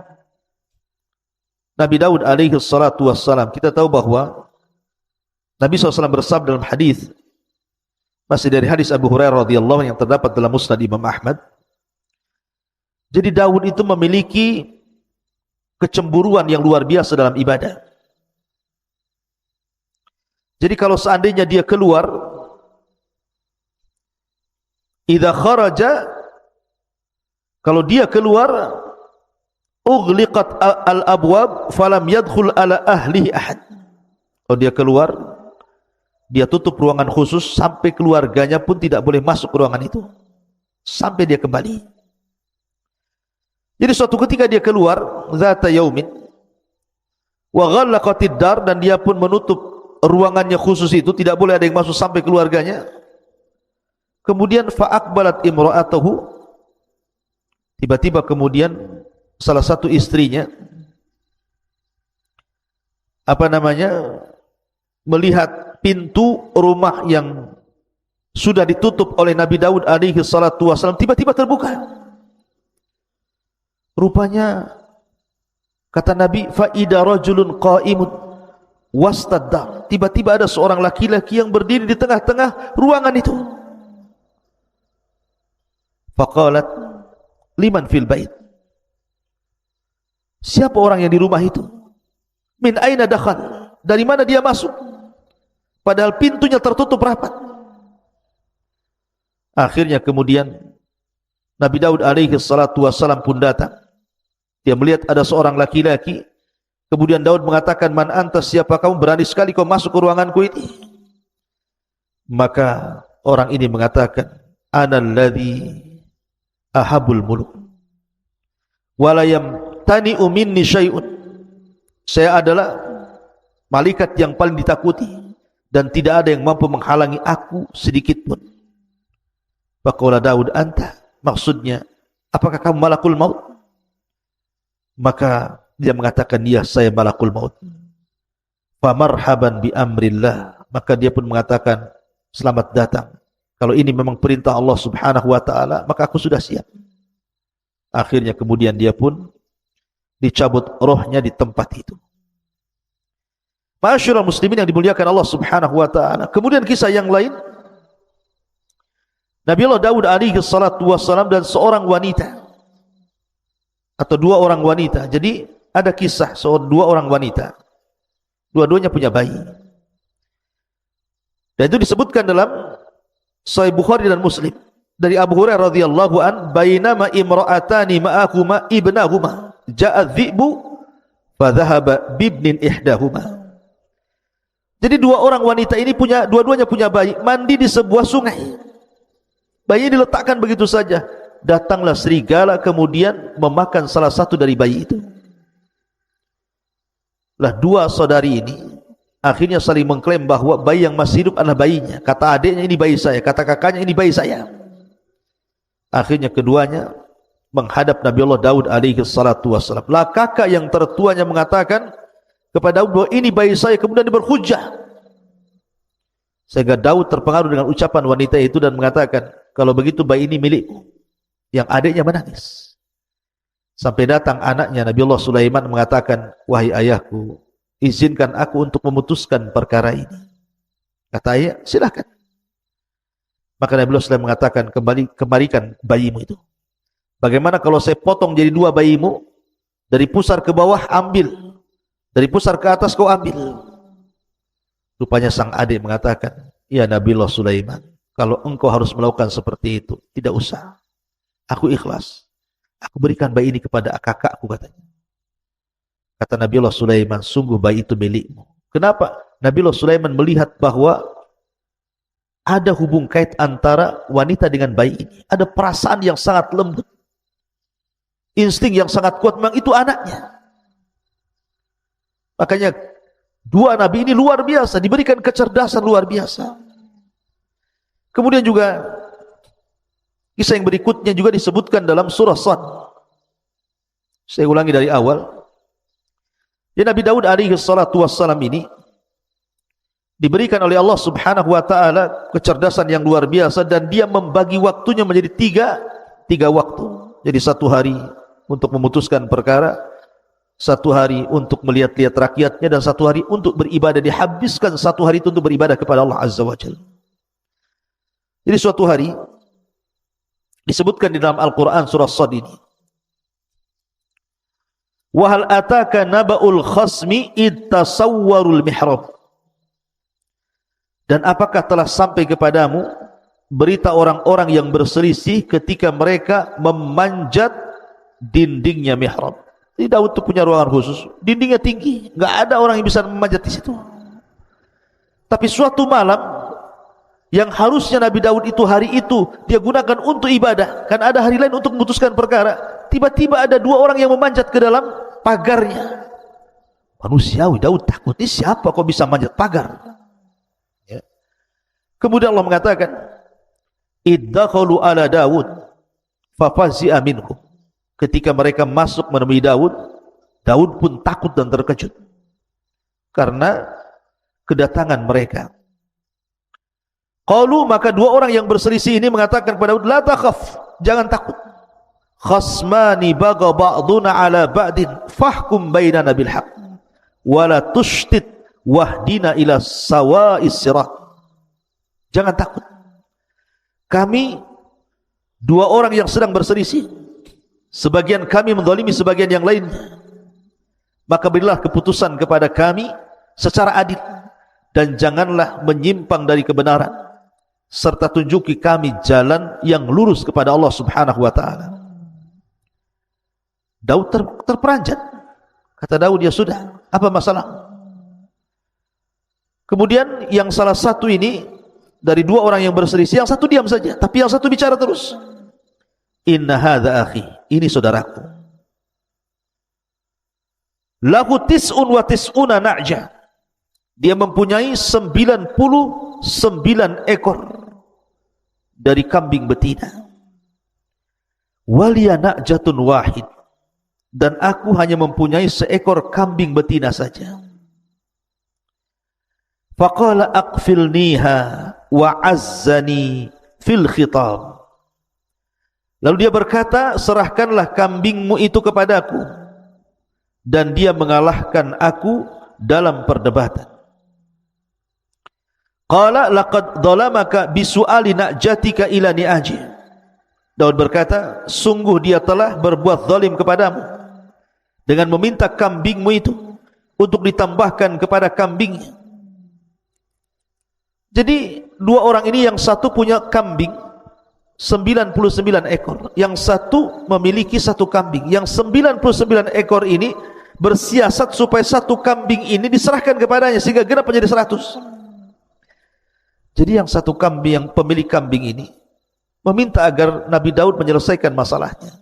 Nabi Daud alaihi salatu wassalam, kita tahu bahwa Nabi SAW bersabda dalam hadis, masih dari hadis Abu Hurairah radhiyallahu anhu yang terdapat dalam Musnad Imam Ahmad. Jadi Daud itu memiliki kecemburuan yang luar biasa dalam ibadah. Jadi kalau seandainya dia keluar, idza kharaja, kalau dia keluar, ughliqat al-abwab falam yadkhul ala ahlihi ahad. Kalau dia keluar, dia tutup ruangan khusus, sampai keluarganya pun tidak boleh masuk ke ruangan itu sampai dia kembali. Jadi suatu ketika dia keluar, zata yaumin wa ghallaqatid dar, dan dia pun menutup ruangannya khusus itu, tidak boleh ada yang masuk sampai keluarganya. Kemudian fa aqbalat imra'atuhu, tiba-tiba kemudian salah satu istrinya melihat pintu rumah yang sudah ditutup oleh Nabi Daud alaihi salatu wasallam tiba-tiba terbuka. Rupanya kata Nabi, fa ida rajulun qa'imun wastad-dar. Tiba-tiba ada seorang laki-laki yang berdiri di tengah-tengah ruangan itu. Faqalat liman fil bait. Siapa orang yang di rumah itu? Min aina dakhal? Dari mana dia masuk? Padahal pintunya tertutup rapat. Akhirnya kemudian Nabi Daud alaihi salatu wassalam pun datang. Dia melihat ada seorang laki-laki. Kemudian Daud mengatakan, man anta, siapa kamu, berani sekali kau masuk ke ruanganku ini? Maka orang ini mengatakan, ana alladhi ahabul muluk walayam tani'u minni syai'un. Saya adalah malaikat yang paling ditakuti dan tidak ada yang mampu menghalangi aku sedikit pun. Faqala Daud, anta, maksudnya apakah kamu malakul maut? Maka dia mengatakan, ya, saya malakul maut. Fa marhaban bi amrillah. Maka dia pun mengatakan, selamat datang. Kalau ini memang perintah Allah subhanahu wa ta'ala, maka aku sudah siap. Akhirnya kemudian dia pun dicabut rohnya di tempat itu. Ma'asyiral muslimin yang dimuliakan Allah subhanahu wa ta'ala. Kemudian kisah yang lain, Nabi Allah Daud alaihi salatu wassalam dan seorang wanita, atau dua orang wanita. Jadi ada kisah dua orang wanita, dua-duanya punya bayi. Dan itu disebutkan dalam Sahih Bukhari dan Muslim dari Abu Hurairah radhiyallahu an, bainama imra'atani ma'ahuma ibnahuma ja'a dhi'bu fa dhahaba bibnin ihdahuma. Jadi dua orang wanita ini dua-duanya punya bayi, mandi di sebuah sungai. Bayi diletakkan begitu saja. Datanglah serigala kemudian memakan salah satu dari bayi itu. Lah dua saudari ini akhirnya saling mengklaim bahwa bayi yang masih hidup adalah bayinya. Kata adiknya, ini bayi saya. Kata kakaknya, ini bayi saya. Akhirnya keduanya menghadap Nabi Allah Daud alaihi salatu wassalam. Lah kakak yang tertuanya mengatakan kepada Daud bahwa ini bayi saya, kemudian berhujjah. Sehingga Daud terpengaruh dengan ucapan wanita itu dan mengatakan, kalau begitu bayi ini milikku. Yang adiknya menangis. Sampai datang anaknya Nabi Allah Sulaiman mengatakan, wahai ayahku, izinkan aku untuk memutuskan perkara ini. Kata ayah, silakan. Maka Nabi Allah Sulaiman mengatakan, kembalikan bayimu itu. Bagaimana kalau saya potong jadi dua bayimu, dari pusar ke bawah ambil, dari pusar ke atas kau ambil. Rupanya sang adik mengatakan, ya Nabi Allah Sulaiman, kalau engkau harus melakukan seperti itu, tidak usah. Aku ikhlas. Aku berikan bayi ini kepada kakakku, katanya. Kata Nabi Allah Sulaiman, sungguh bayi itu milikmu. Kenapa? Nabi Allah Sulaiman melihat bahwa ada hubung kait antara wanita dengan bayi ini. Ada perasaan yang sangat lembut. Insting yang sangat kuat, memang itu anaknya. Makanya dua nabi ini luar biasa, diberikan kecerdasan luar biasa. Kemudian juga kisah yang berikutnya juga disebutkan dalam surah Sad. Saya ulangi dari awal. Ya, Nabi Daud alaihi salatu wassalam ini diberikan oleh Allah subhanahu wa ta'ala kecerdasan yang luar biasa, dan dia membagi waktunya menjadi tiga waktu. Jadi satu hari untuk memutuskan perkara, satu hari untuk melihat-lihat rakyatnya, dan satu hari untuk beribadah. Dihabiskan satu hari itu untuk beribadah kepada Allah azza wa jalla. Jadi suatu hari disebutkan di dalam Al-Quran surah Sad ini, wa hal ataka naba'ul khasmi ittasawwarul mihrab. Dan apakah telah sampai kepadamu berita orang-orang yang berselisih ketika mereka memanjat dindingnya mihrab. Jadi Daud itu punya ruangan khusus, dindingnya tinggi, nggak ada orang yang bisa memanjat di situ. Tapi suatu malam yang harusnya Nabi Daud itu hari itu dia gunakan untuk ibadah, kan ada hari lain untuk memutuskan perkara, tiba-tiba ada dua orang yang memanjat ke dalam pagarnya. Manusiawi, Daud takut, ini siapa kok bisa manjat pagar? Ya. Kemudian Allah mengatakan, iddakhalu ala Daud fafazi'a minhum. Ketika mereka masuk menemui Daud, Daud pun takut dan terkejut. karena kedatangan mereka. Qalu, maka dua orang yang berselisih ini mengatakan kepada Daud, la takhaf, jangan takut. Khasmani baga ba'duna ala ba'din fahkum bainana bil haqq wa la tushtit wahdina ila sawa'is sirat. Jangan takut. Kami dua orang yang sedang berselisih, sebagian kami menzalimi sebagian yang lain, maka berilah keputusan kepada kami secara adil dan janganlah menyimpang dari kebenaran, serta tunjuki kami jalan yang lurus kepada Allah Subhanahu wa taala. Daud terperanjat. Kata Daud, ya sudah, apa masalah? Kemudian yang salah satu ini dari dua orang yang berselisih, yang satu diam saja, tapi yang satu bicara terus. Inna hadza akhi, ini saudaraku. Lahu tis'un wa tis'una na'ja. Dia mempunyai 99 ekor dari kambing betina. Waliya na'jatun wahid. Dan aku hanya mempunyai seekor kambing betina saja. Faqala aqfilniha wa azzani fil khitab. Lalu dia berkata, serahkanlah kambingmu itu kepadaku, dan dia mengalahkan aku dalam perdebatan. Qala laqad dhalamaka bisu'ali na'jatika ila ni'aji. Daud berkata, sungguh dia telah berbuat zalim kepadamu dengan meminta kambingmu itu untuk ditambahkan kepada kambingnya. Jadi dua orang ini, yang satu punya kambing 99 ekor, yang satu memiliki satu kambing. Yang 99 ekor ini bersiasat supaya satu kambing ini diserahkan kepadanya sehingga genap menjadi 100. Jadi yang satu kambing, yang pemilik kambing ini meminta agar Nabi Daud menyelesaikan masalahnya.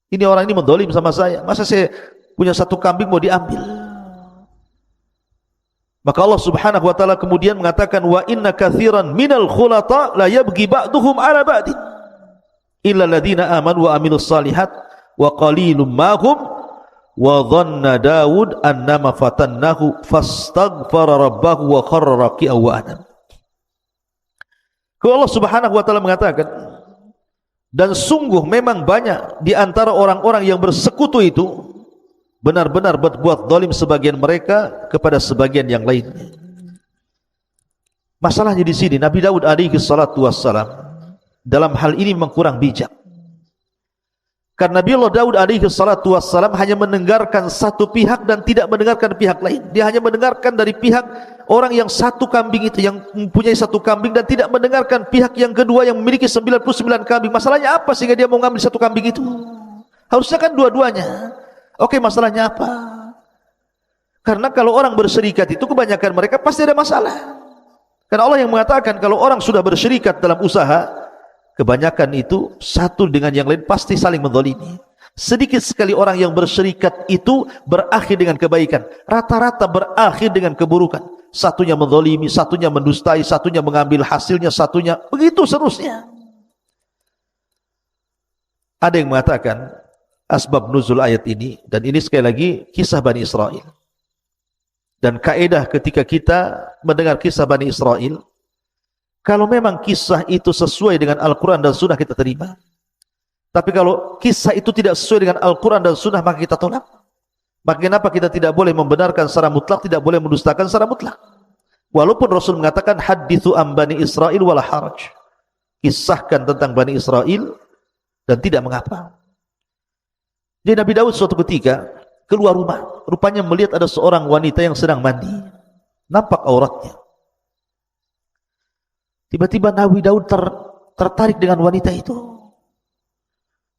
Ini orang ini mendolim sama saya, masa saya punya satu kambing mau diambil? Maka Allah Subhanahu wa taala kemudian mengatakan, wa inna katsiran minal khulata la yabghi ba'duhum ala ba'din illa alladziina aamanu wa amilus shalihat wa qalilum ma hum wa dhanna Daud annama fatannahu fastaghfara rabbahu wa kharra raki'an wa anam. Allah Subhanahu wa taala mengatakan, dan sungguh memang banyak di antara orang-orang yang bersekutu itu benar-benar berbuat zalim sebagian mereka kepada sebagian yang lainnya. Masalahnya di sini Nabi Daud alaihi salatu wassalam dalam hal ini memang kurang bijak. Karena Nabi Allah Daud alaihi salatu wassalam hanya mendengarkan satu pihak dan tidak mendengarkan pihak lain. Dia hanya mendengarkan dari pihak orang yang satu kambing itu, yang mempunyai satu kambing, dan tidak mendengarkan pihak yang kedua yang memiliki 99 kambing. Masalahnya apa sehingga dia mau mengambil satu kambing itu? Harusnya kan dua-duanya. Oke, masalahnya apa? Karena kalau orang berserikat itu kebanyakan mereka pasti ada masalah. Karena Allah yang mengatakan kalau orang sudah berserikat dalam usaha, kebanyakan itu satu dengan yang lain pasti saling menzalimi. Sedikit sekali orang yang berserikat itu berakhir dengan kebaikan. Rata-rata berakhir dengan keburukan. Satunya menzalimi, satunya mendustai, satunya mengambil hasilnya, satunya begitu seterusnya. Ada yang mengatakan asbab nuzul ayat ini, dan ini sekali lagi kisah Bani Israel. Dan kaedah ketika kita mendengar kisah Bani Israel, kalau memang kisah itu sesuai dengan Al-Quran dan Sunnah kita terima. Tapi kalau kisah itu tidak sesuai dengan Al-Quran dan Sunnah maka kita tolak. Maka kenapa kita tidak boleh membenarkan secara mutlak, tidak boleh mendustakan secara mutlak? Walaupun Rasul mengatakan hadithu am Bani Israel wala haraj, kisahkan tentang Bani Israel dan tidak mengapa. Jadi Nabi Daud suatu ketika keluar rumah, rupanya melihat ada seorang wanita yang sedang mandi, nampak auratnya. Tiba-tiba Nabi Daud tertarik dengan wanita itu.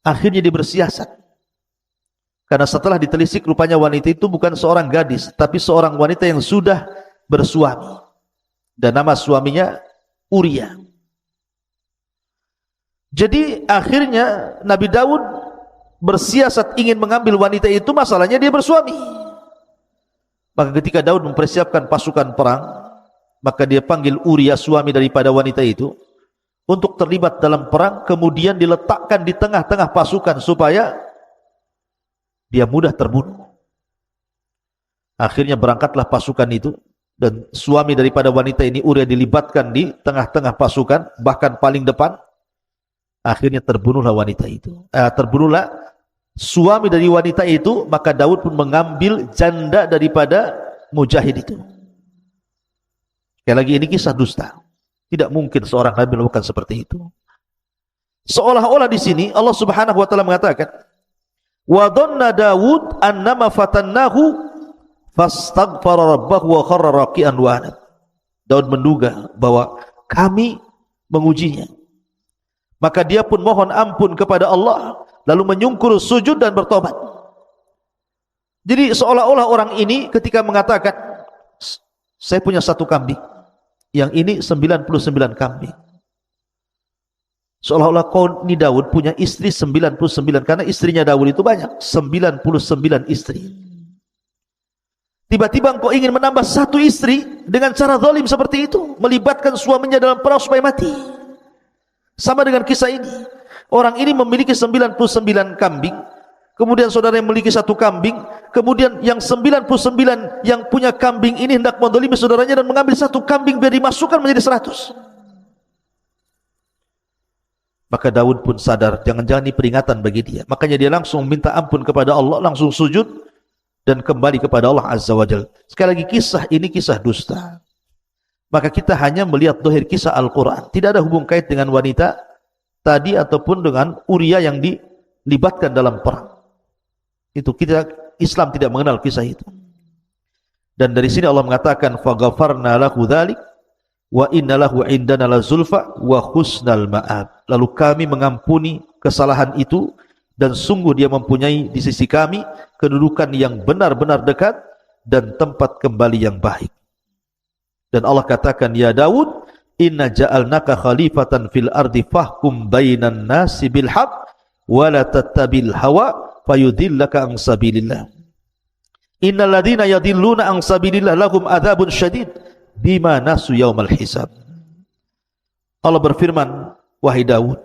Akhirnya dia bersiasat. Karena setelah ditelisik, rupanya wanita itu bukan seorang gadis, tapi seorang wanita yang sudah bersuami. Dan nama suaminya Uria. Jadi akhirnya Nabi Daud bersiasat ingin mengambil wanita itu, masalahnya dia bersuami. Maka ketika Daud mempersiapkan pasukan perang, maka dia panggil Uria, suami daripada wanita itu, untuk terlibat dalam perang, kemudian diletakkan di tengah-tengah pasukan supaya dia mudah terbunuh. Akhirnya berangkatlah pasukan itu, dan suami daripada wanita ini Uria dilibatkan di tengah-tengah pasukan, bahkan paling depan. Akhirnya terbunuhlah wanita itu. Terbunuhlah suami dari wanita itu, maka Daud pun mengambil janda daripada mujahid itu. Sekali lagi, ini kisah dusta. Tidak mungkin seorang nabi melakukan seperti itu. Seolah-olah di sini Allah Subhanahu wa taala mengatakan, "Wa dhanna Daud annama fatannahu fastaghfara rabbahu wa kharra raqian wa anab." Daud menduga bahwa kami mengujinya, maka dia pun mohon ampun kepada Allah, lalu menyungkur sujud dan bertobat. Jadi seolah-olah orang ini ketika mengatakan, saya punya satu kambing, yang ini 99 kambing. Seolah-olah kau ini Daud punya istri 99, karena istrinya Daud itu banyak, 99 istri. Tiba-tiba engkau ingin menambah satu istri dengan cara zalim seperti itu, melibatkan suaminya dalam perang supaya mati. Sama dengan kisah ini. Orang ini memiliki 99 kambing, kemudian saudara yang memiliki satu kambing, kemudian yang 99 yang punya kambing ini hendak menzalimi saudaranya dan mengambil satu kambing biar dimasukkan menjadi 100. Maka Daud pun sadar, jangan-jangan ini peringatan bagi dia. Makanya dia langsung minta ampun kepada Allah, langsung sujud dan kembali kepada Allah Azza wa Jalla. Sekali lagi, kisah ini kisah dusta. Maka kita hanya melihat dohir kisah Al-Quran. Tidak ada hubung kait dengan wanita tadi ataupun dengan Uria yang dilibatkan dalam perang. Itu kita, Islam tidak mengenal kisah itu. Dan dari sini Allah mengatakan, "Faghafarna lahu dzalik wa inna lahu indana lazulfa wa husnal ma'ab." Lalu kami mengampuni kesalahan itu, dan sungguh dia mempunyai di sisi kami kedudukan yang benar-benar dekat dan tempat kembali yang baik. Dan Allah katakan, "Ya Daud, inna ja'alnaka khalifatan fil ardi fahkum bainan nasi bil haqq wa la tattabil hawa fayudillaka an sabilillah. Innal ladzina yadilluna an sabilillah lahum adzabun syadid bima nasu yaumal hisab." Allah berfirman, "Wahai Daud,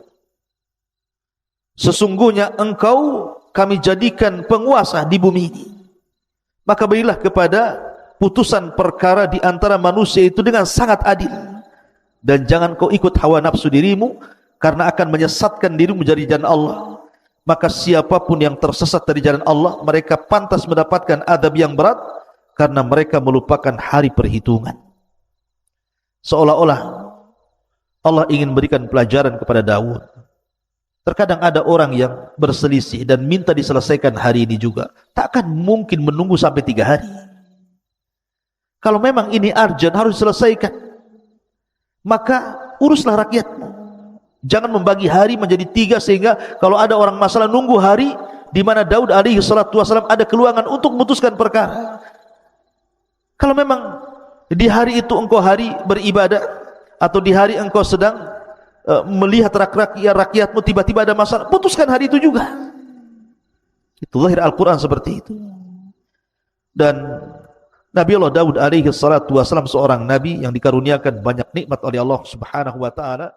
sesungguhnya engkau kami jadikan penguasa di bumi ini. Maka berilah kepada putusan perkara di antara manusia itu dengan sangat adil. Dan jangan kau ikut hawa nafsu dirimu, karena akan menyesatkan dirimu dari jalan Allah. Maka siapapun yang tersesat dari jalan Allah, mereka pantas mendapatkan adab yang berat, karena mereka melupakan hari perhitungan." Seolah-olah Allah ingin memberikan pelajaran kepada Daud. Terkadang ada orang yang berselisih dan minta diselesaikan hari ini juga. Takkan mungkin menunggu sampai 3 hari. Kalau memang ini urgent, harus diselesaikan, maka uruslah rakyatmu. Jangan membagi hari menjadi 3 sehingga kalau ada orang masalah nunggu hari di mana Daud alaihi salatu wasallam ada keluangan untuk memutuskan perkara. Kalau memang di hari itu engkau hari beribadah, atau di hari engkau sedang melihat rakyatmu tiba-tiba ada masalah, putuskan hari itu juga. Itu lahir Al-Quran seperti itu. Dan Nabi Allah Daud alaihi salatu wasallam seorang nabi yang dikaruniakan banyak nikmat oleh Allah Subhanahu wa taala.